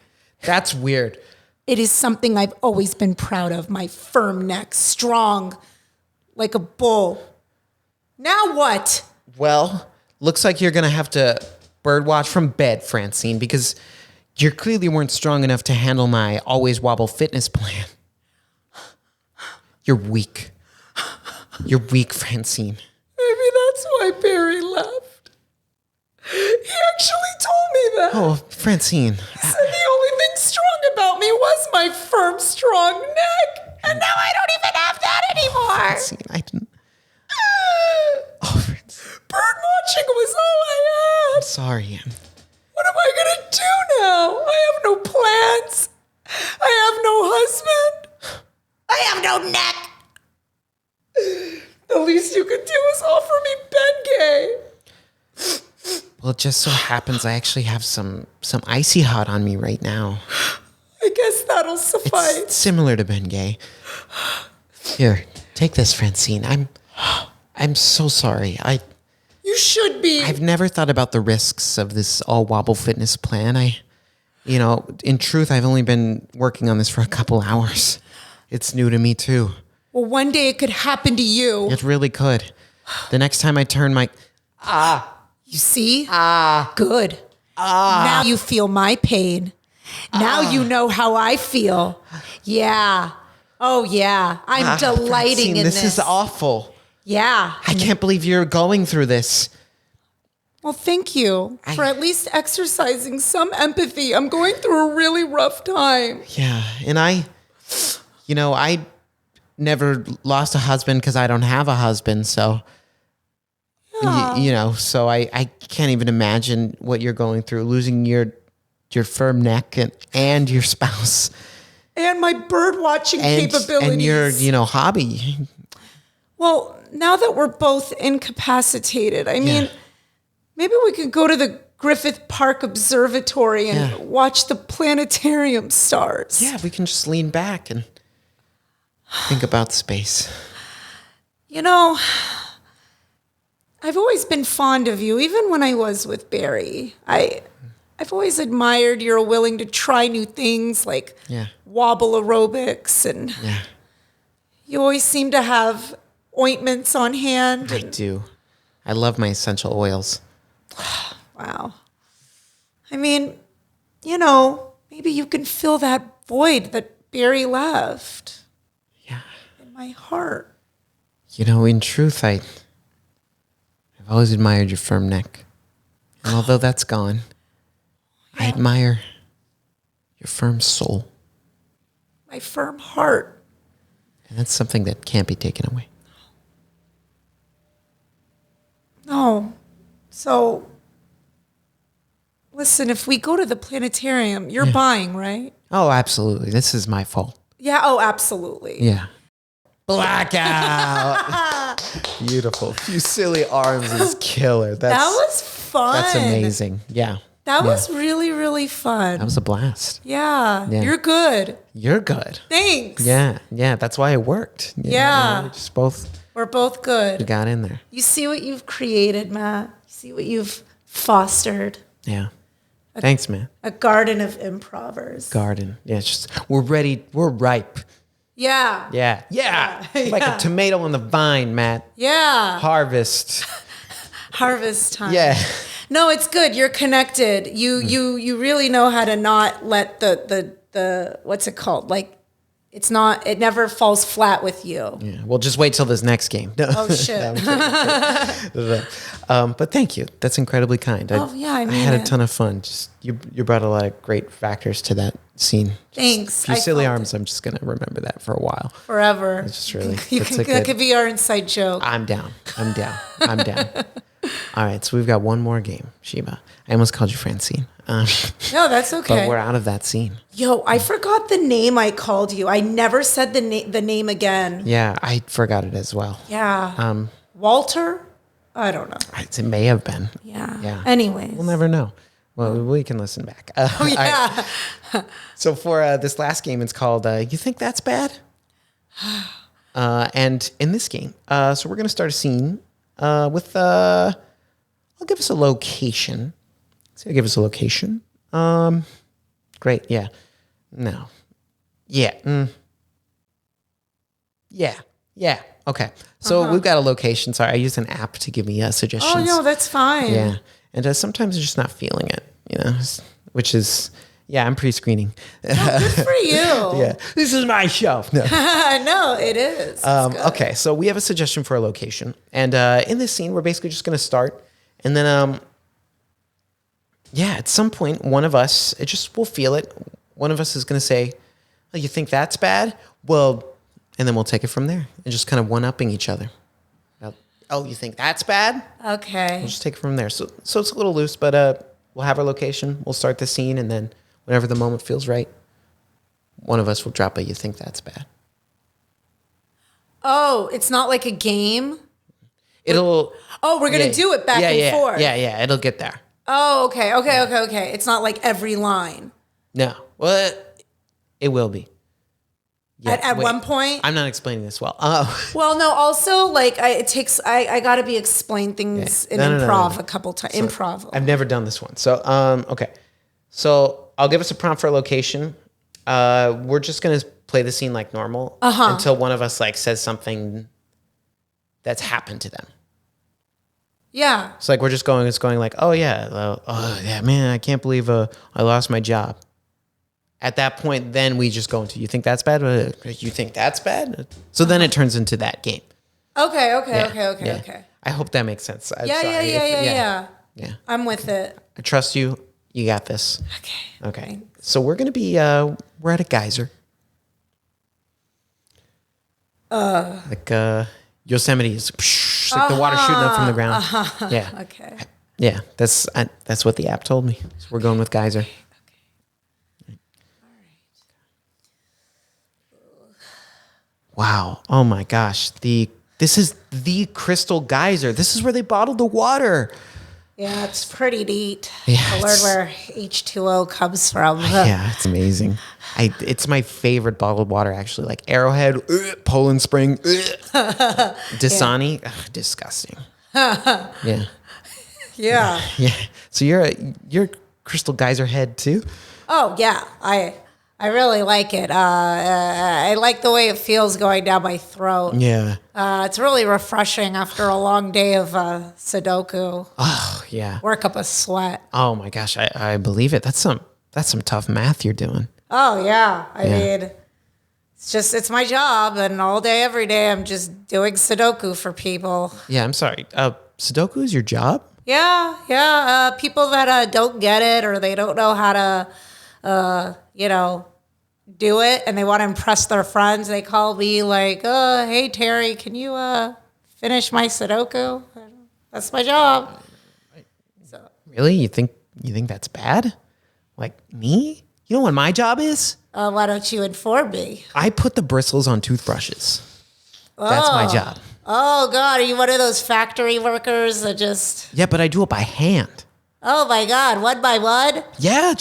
That's weird. It is something I've always been proud of, my firm neck, strong, like a bull. Now what? Well, looks like you're going to have to birdwatch from bed, Francine, because you clearly weren't strong enough to handle my always wobble fitness plan. You're weak. You're weak, Francine. Maybe that's why Barry left. He actually told me that. Oh, Francine. He said the only thing strong about me was my firm, strong neck. And now I don't even have that anymore. Francine, I didn't. Oh, Francine. Bird watching was all I had. Sorry. What am I going to do now? I have no plans. I have no husband. I have no neck. The least you could do is offer me Bengay. Well, it just so happens I actually have some icy hot on me right now. I guess that'll suffice. It's similar to Bengay. Here, take this, Francine. I'm so sorry. You should be. I've never thought about the risks of this all wobble fitness plan. In truth, I've only been working on this for a couple hours. It's new to me too. Well, one day it could happen to you. It really could. The next time I turn my... You see? Good. Now you feel my pain. Now you know how I feel. Yeah. Oh, yeah. I'm delighting Francine, in this. This is awful. Yeah. I can't believe you're going through this. Well, thank you for at least exercising some empathy. I'm going through a really rough time. Yeah. And I never lost a husband because I don't have a husband. So, so I can't even imagine what you're going through, losing your firm neck and your spouse. And my bird watching capabilities. And your hobby. Well, now that we're both incapacitated, maybe we could go to the Griffith Park Observatory and watch the planetarium stars. Yeah, we can just lean back and think about space. I've always been fond of you, even when I was with Barry. I've always admired you're willing to try new things like wobble aerobics, and you always seem to have ointments on hand. I do. I love my essential oils. Wow. Maybe you can fill that void that Barry left. Yeah. In my heart. In truth, I've always admired your firm neck. And although that's gone, I admire your firm soul. My firm heart. And that's something that can't be taken away. No. So, listen, if we go to the planetarium, you're buying, right? Oh, absolutely. This is my fault. Yeah, oh, absolutely. Yeah. Blackout. Beautiful. You silly arms is killer. That was fun. That's amazing. Yeah. That was really, really fun. That was a blast. Yeah. You're good. You're good. Thanks. Yeah. That's why it worked. Yeah. We're both good. We got in there. You see what you've created, Matt. You see what you've fostered. Yeah. Thanks, man. A garden of improvers. Garden. Yeah, it's just, we're ready. We're ripe. Yeah. Yeah. Like a tomato on the vine, Matt. Yeah. Harvest. Harvest time. Yeah. No, it's good. You're connected. You really know how to not let the what's it called? Like, it never falls flat with you. Yeah. Well, just wait till this next game. No. Oh, shit. But thank you. That's incredibly kind. I had a ton of fun. Just you brought a lot of great factors to that scene. Thanks. Your silly arms. I'm just gonna remember that for a while. Forever. It's just really. That could be our inside joke. I'm down. All right, so we've got one more game, Sheba. I almost called you Francine. No, that's okay. But we're out of that scene. Yo, I forgot the name I called you. I never said the name again. Yeah, I forgot it as well. Yeah. Walter? I don't know. It may have been. Yeah. Anyways. We'll never know. Well, we can listen back. Oh, yeah. Right. So for this last game, it's called You Think That's Bad? And in this game, so we're going to start a scene with, I'll give us a location. So I'll give us a location. Great, yeah. No. Yeah. Yeah. Okay. So we've got a location. Sorry, I used an app to give me suggestions. Oh, no, that's fine. Yeah. And sometimes I'm just not feeling it, which is, I'm pre-screening. Oh, good for you. Yeah. This is my show. No. No, it is. Okay. So we have a suggestion for a location. And in this scene, we're basically just going to start. And then, at some point, one of us, we'll feel it. One of us is going to say, oh, you think that's bad? Well, and then we'll take it from there and just kind of one-upping each other. Oh, you think that's bad? Okay. We'll just take it from there. So it's a little loose, but we'll have our location. We'll start the scene, and then whenever the moment feels right, one of us will drop a you think that's bad. Oh, it's not like a game? We're going to do it back and forth. Yeah, it'll get there. Oh, okay. It's not like every line. No. Well, it will be. Yeah, at one point? I'm not explaining this well. Well, no, also, like, I got to be explained things in improv a couple times. So, improv. I've never done this one. So, okay. So, I'll give us a prompt for a location. We're just going to play the scene like normal until one of us, like, says something that's happened to them. Yeah. So, like, it's going like, oh, yeah, man, I can't believe I lost my job. At that point, then we just go into, you think that's bad? You think that's bad? So then it turns into that game. Okay. I hope that makes sense. Yeah. I'm with it. I trust you. You got this. Okay. Thanks. So we're going to be, we're at a geyser. Like Yosemite is like the water shooting up from the ground. Yeah. Okay. Yeah. That's what the app told me. So we're going with geyser. Wow. Oh my gosh. This is the Crystal Geyser. This is where they bottled the water. Yeah, it's pretty neat. Yeah, I learned where H2O comes from. Yeah, it's amazing. It's my favorite bottled water, actually. Like Arrowhead, Poland Spring, Dasani. Ugh, disgusting. Yeah. Yeah. Yeah. So you're Crystal Geyser head too? Oh yeah. I really like it. I like the way it feels going down my throat. Yeah. It's really refreshing after a long day of Sudoku. Oh, yeah. Work up a sweat. Oh my gosh, I believe it. That's some tough math you're doing. Oh yeah. I mean, it's my job, and all day, every day, I'm just doing Sudoku for people. Yeah, I'm sorry. Sudoku is your job? Yeah. People that don't get it, or they don't know how to, do it, and they want to impress their friends. They call me like, "Oh, hey Terry, can you finish my Sudoku?" That's my job. So. Really? You think that's bad? Like me? You know what my job is? Why don't you inform me? I put the bristles on toothbrushes. That's my job. Oh God, are you one of those factory workers that just? Yeah, but I do it by hand. Oh my God, one by one? Yeah,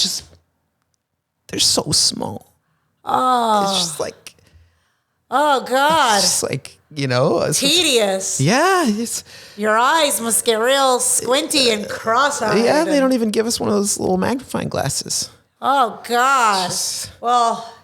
they're so small. Oh. It's just like. Oh God. Just like, you know. Tedious. Yeah. It's, Your eyes must get real squinty and cross-eyed. yeah, they don't even give us one of those little magnifying glasses. Oh God. Well,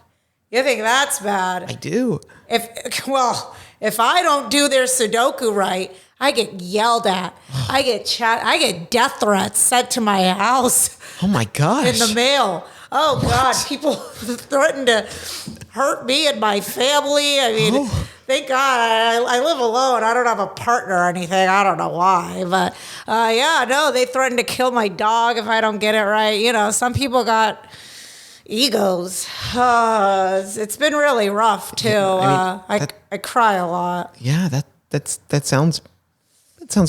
you think that's bad? I do. If I don't do their Sudoku right, I get yelled at. I get death threats sent to my house. Oh my gosh. In the mail. Oh God, people threaten to hurt me and my family. I mean, thank God I live alone. I don't have a partner or anything. I don't know why, but they threaten to kill my dog if I don't get it right. You know, some people got egos. It's been really rough too. I cry a lot. Yeah, that sounds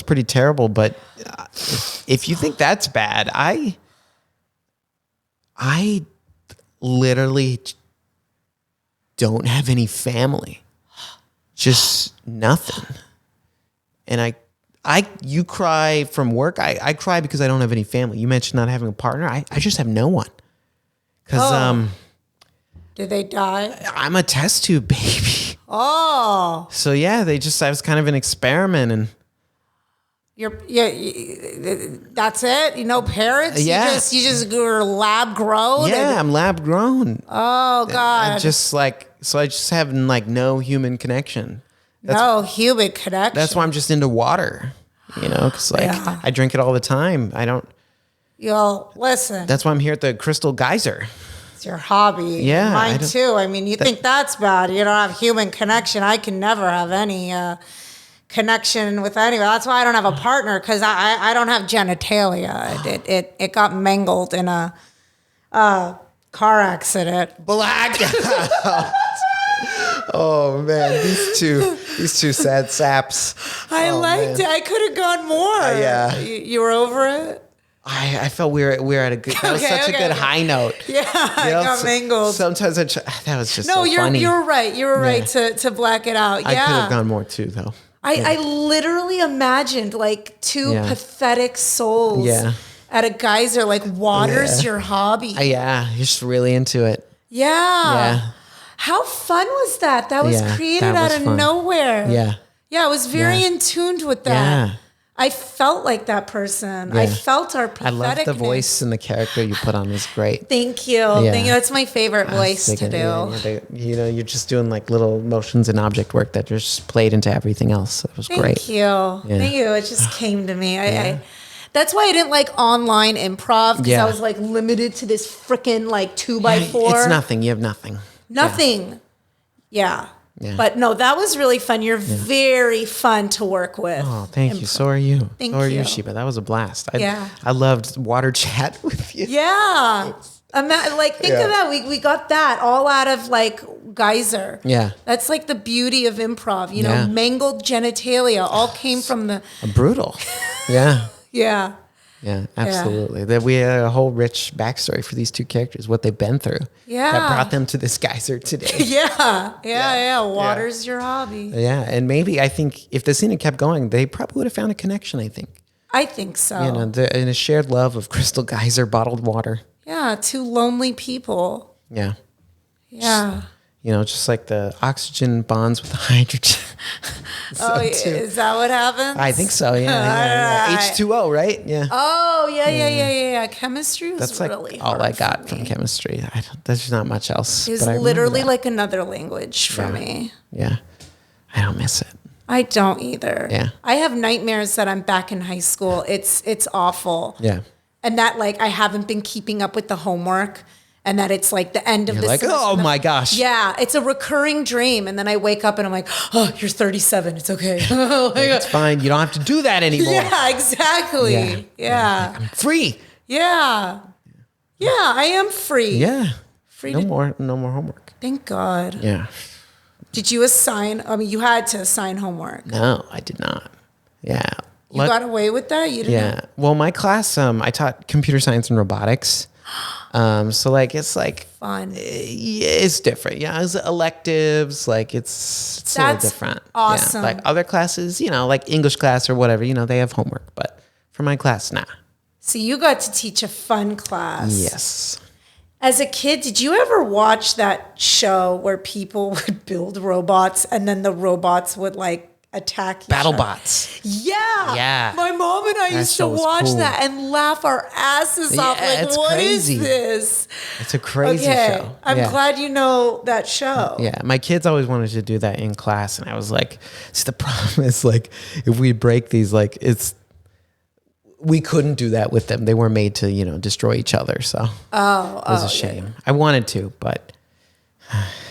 pretty terrible. But if you think that's bad, I literally don't have any family, just nothing. And you cry from work. I cry because I don't have any family. You mentioned not having a partner. I just have no one. Because did they die? I'm a test tube baby. Oh. So yeah, I was kind of an experiment, and that's it. You know, parents. Yeah. You just were lab grown. Yeah, I'm lab grown. Oh God. I just have like no human connection. No human connection. That's why I'm just into water. You know, because I drink it all the time. I don't. Yo, listen. That's why I'm here at the Crystal Geyser. It's your hobby. Yeah. Mine too. I mean, you think that's bad. You don't have human connection. I can never have any connection with anyone. That's why I don't have a partner, because I don't have genitalia. It got mangled in a car accident. Blackout. Oh man, these two sad saps. I liked it. I could have gone more. Yeah. You were over it? I felt we were at a good. That was such a good high note. Yeah, I got mangled. Sometimes that was just funny. you're right. You were right to black it out. Yeah, I could have gone more too, though. I literally imagined like two pathetic souls at a geyser. Like, water's your hobby. Yeah, you're just really into it. Yeah. How fun was that? That was created out of nowhere. Yeah. Yeah, I was very in tune with that. Yeah. I felt like that person. Yeah. I felt our patheticness. I love the voice and the character you put on is great. Thank you. Yeah. Thank you. That's my favorite voice to do. You're just doing like little motions and object work that just played into everything else. It was great. Thank you. Yeah. Thank you. It just came to me. That's why I didn't like online improv, because I was like limited to this freaking like 2x4. It's nothing. You have nothing. Nothing. Yeah. But no, that was really fun. You're very fun to work with. Oh, thank you. So are you. Thank so are you, Sheba. That was a blast. I loved water chat with you. Yeah. Think of that. We got that all out of like geyser. Yeah. That's like the beauty of improv. You know, mangled genitalia all came from the brutal. Yeah. Yeah. Yeah, absolutely. That we had a whole rich backstory for these two characters, what they've been through. Yeah. That brought them to this geyser today. Yeah. Water's your hobby. Yeah. And maybe I think if the scene had kept going, they probably would have found a connection, I think. I think so. You know, and a shared love of Crystal Geyser bottled water. Yeah, two lonely people. Yeah. Yeah. Just like the oxygen bonds with the hydrogen. Is that what happens? I think so, yeah. H2O, right? Yeah. Oh, yeah. Chemistry was That's like really all hard I got from chemistry. There's not much else. It's literally like another language for me. Yeah. I don't miss it. I don't either. Yeah. I have nightmares that I'm back in high school. It's awful. Yeah. And that like I haven't been keeping up with the homework. And that it's like the end of the semester. Oh my gosh. Yeah, it's a recurring dream. And then I wake up and I'm like, oh, you're 37. It's okay. It's fine. You don't have to do that anymore. Yeah, exactly. Yeah. I'm free. Yeah. Yeah, I am free. Yeah. Free. No more homework. Thank God. Yeah. Did you assign? I mean, you had to assign homework. No, I did not. Yeah. You got away with that? You didn't? Yeah. Well, my class, I taught computer science and robotics. So like it's like fun. It's different. Yeah, it's electives. Like it's a little different. Awesome. Yeah. Like other classes, like English class or whatever, they have homework. But for my class, nah. So you got to teach a fun class. Yes. As a kid, did you ever watch that show where people would build robots and then the robots would like attack each other? BattleBots. Yeah. Yeah. My mom and I used to show was watch cool. that and laugh our asses off. Yeah, Like, it's what is crazy. this? It's a crazy show. I'm Yeah. glad you know that show. Yeah, my kids always wanted to do that in class, and I was like, see, the problem is like if we break these, like we couldn't do that with them. They were made to, destroy each other. So it was a shame. Yeah. I wanted to, but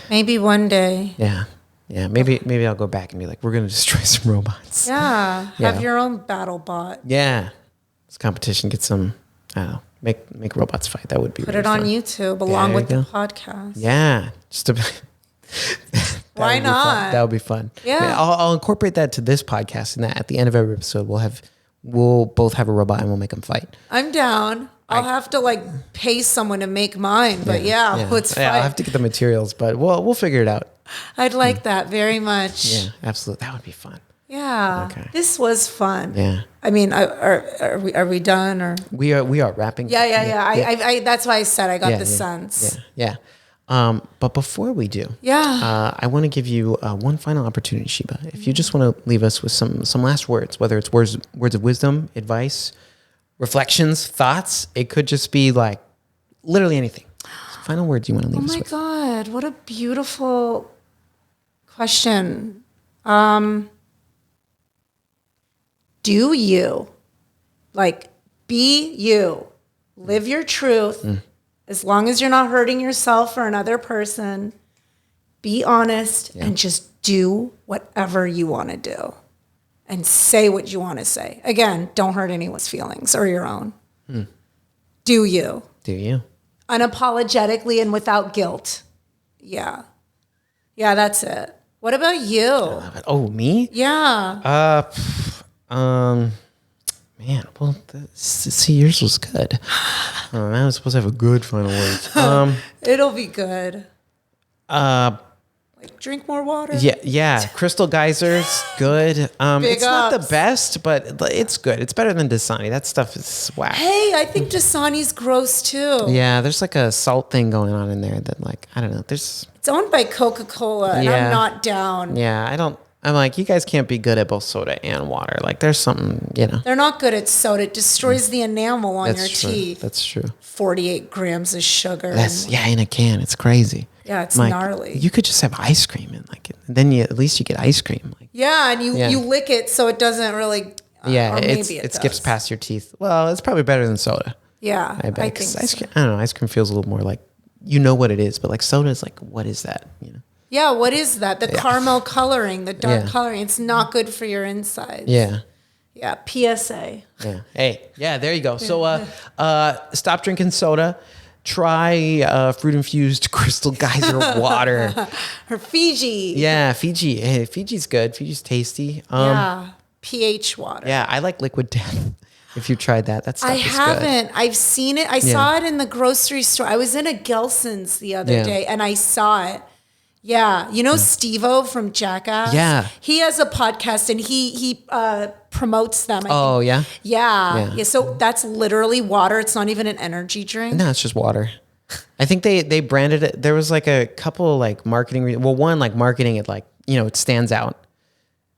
maybe one day. Yeah. Maybe I'll go back and be like, we're gonna destroy some robots. Yeah. Have your own battle bot. Yeah. This competition, get some. I don't know. Make robots fight. That would be. Put really it on fun. YouTube along with the podcast. Yeah. Just to. Why not? That would be fun. Yeah. I'll incorporate that to this podcast, and that at the end of every episode we'll both have a robot and we'll make them fight. I'm down. I'll have to like pay someone to make mine, but let's fight. Yeah, I'll have to get the materials, but we'll figure it out. I'd like that very much. Yeah, absolutely. That would be fun. Yeah. Okay. This was fun. Yeah. I mean, are we done or? We are wrapping. Yeah. I that's why I said I got the sense. Yeah. But before we do, I want to give you one final opportunity, Sheba. If you just want to leave us with some last words, whether it's words of wisdom, advice, reflections, thoughts, it could just be like literally anything. Final words you want to leave us with. Oh my God, what a beautiful question. Do you, like, be you, live your truth, as long as you're not hurting yourself or another person, be honest and just do whatever you want to do and say what you want to say. Again, don't hurt anyone's feelings or your own. Do you. Do you? Unapologetically and without guilt. Yeah. Yeah, that's it. What about you? Oh, me? Yeah. Man, well, see, yours was good. I was supposed to have a good final words. It'll be good. Like drink more water. Yeah. Crystal geysers, good. It's not the best, but it's good. It's better than Dasani. That stuff is whack. Hey, I think Dasani's gross too. Yeah, there's like a salt thing going on in there that, like, I don't know. It's owned by Coca-Cola, and I'm not down. Yeah, I'm like, you guys can't be good at both soda and water. Like, there's something, They're not good at soda. It destroys the enamel on your teeth. That's true. 48 grams of sugar. In a can. It's crazy. Yeah, it's gnarly. You could just have ice cream and then at least you get ice cream. Like, and you lick it so it doesn't really. It skips past your teeth. Well, it's probably better than soda. Yeah, I bet. I think I don't know. Ice cream feels a little more like what it is, but like soda is like, what is that? Yeah, what is that? The caramel coloring, the dark coloring. It's not good for your insides. Yeah. Yeah. PSA. Yeah. Hey. Yeah. There you go. So, stop drinking soda. Try fruit infused Crystal Geyser water. Or Fiji. Yeah, Fiji. Hey, Fiji's good. Fiji's tasty. pH water. Yeah, I like Liquid Death. If you've tried that, stuff I is haven't. good. I've seen it. I saw it in the grocery store. I was in a Gelson's the other day and I saw it. Yeah. You know Steve-O from Jackass? Yeah. He has a podcast and he promotes them. I think. Yeah. So that's literally water. It's not even an energy drink. No, it's just water. I think they branded it. There was like a couple like marketing. One like marketing it like, it stands out.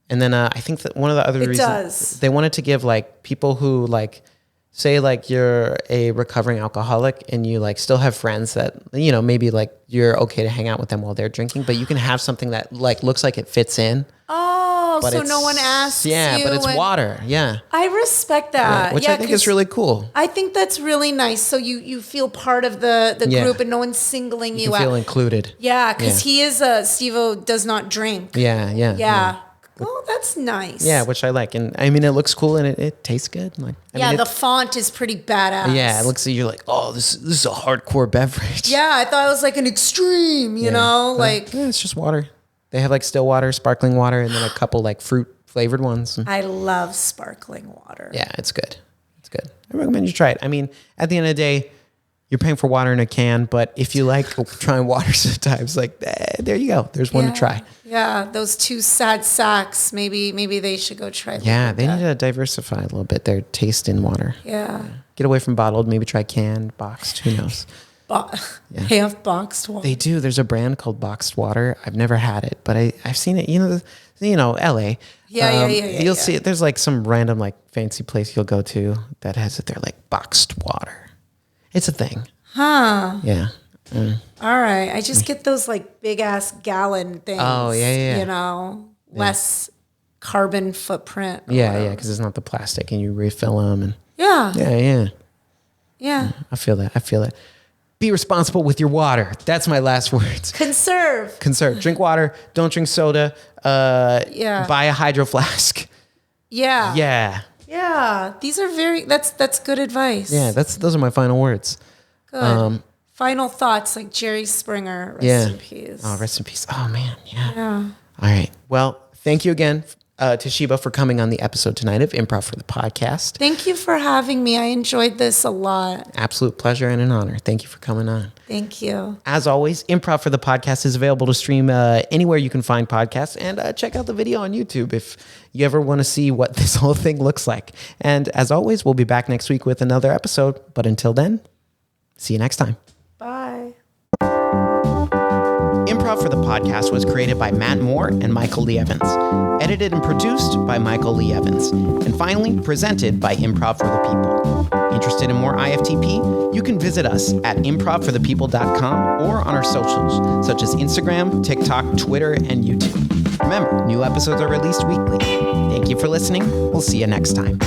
And then I think that one of the other reasons they wanted to give like people who like, say like you're a recovering alcoholic and you like still have friends that, maybe like you're okay to hang out with them while they're drinking, but you can have something that like looks like it fits in. Oh, so no one asks you. Yeah, but it's water. Yeah. I respect that. Which I think is really cool. I think that's really nice. So you feel part of the group and no one's singling you out. You feel included. Yeah, because he is Steve-O does not drink. Yeah. Oh, that's nice. Yeah, which I like. And I mean, it looks cool and it tastes good. Like, the font is pretty badass. Yeah, it looks like you're like, oh, this is a hardcore beverage. Yeah, I thought it was like an extreme, you know? Like, it's just water. They have like still water, sparkling water, and then a couple like fruit flavored ones. I love sparkling water. Yeah, it's good. It's good. I recommend you try it. I mean, at the end of the day, you're paying for water in a can, but if you like trying water sometimes, like, there you go. There's one to try. Yeah, those two sad sacks. Maybe they should go try. Yeah, they need to diversify a little bit their taste in water. Yeah. Get away from bottled. Maybe try canned, boxed. Who knows? They have boxed water. They do. There's a brand called Boxed Water. I've never had it, but I've seen it. LA. Yeah. You'll see it. There's like some random like fancy place you'll go to that has it. They're like boxed water. It's a thing. Huh. Yeah. All right. I just get those like big ass gallon things. Oh, yeah. You know, less carbon footprint. Yeah, because it's not the plastic and you refill them. And Yeah. I feel that. Be responsible with your water. That's my last words. Conserve. Drink water. Don't drink soda. Buy a hydro flask. Yeah. These are that's good advice. Yeah, those are my final words. Good. Final thoughts, like Jerry Springer. Rest in peace. Oh, rest in peace. Oh man. Yeah. All right. Well, thank you again to Sheba for coming on the episode tonight of Improv for the Podcast. Thank you for having me. I enjoyed this a lot. Absolute pleasure and an honor. Thank you for coming on. Thank you. As always, Improv for the Podcast is available to stream anywhere you can find podcasts, and check out the video on YouTube if you ever want to see what this whole thing looks like. And as always, we'll be back next week with another episode. But until then, see you next time. Bye. Improv for the Podcast was created by Matt Moore and Michael Lee Evans. Edited and produced by Michael Lee Evans. And finally, presented by Improv for the People. Interested in more IFTP? You can visit us at improvforthepeople.com or on our socials, such as Instagram, TikTok, Twitter, and YouTube. Remember, new episodes are released weekly. Thank you for listening. We'll see you next time.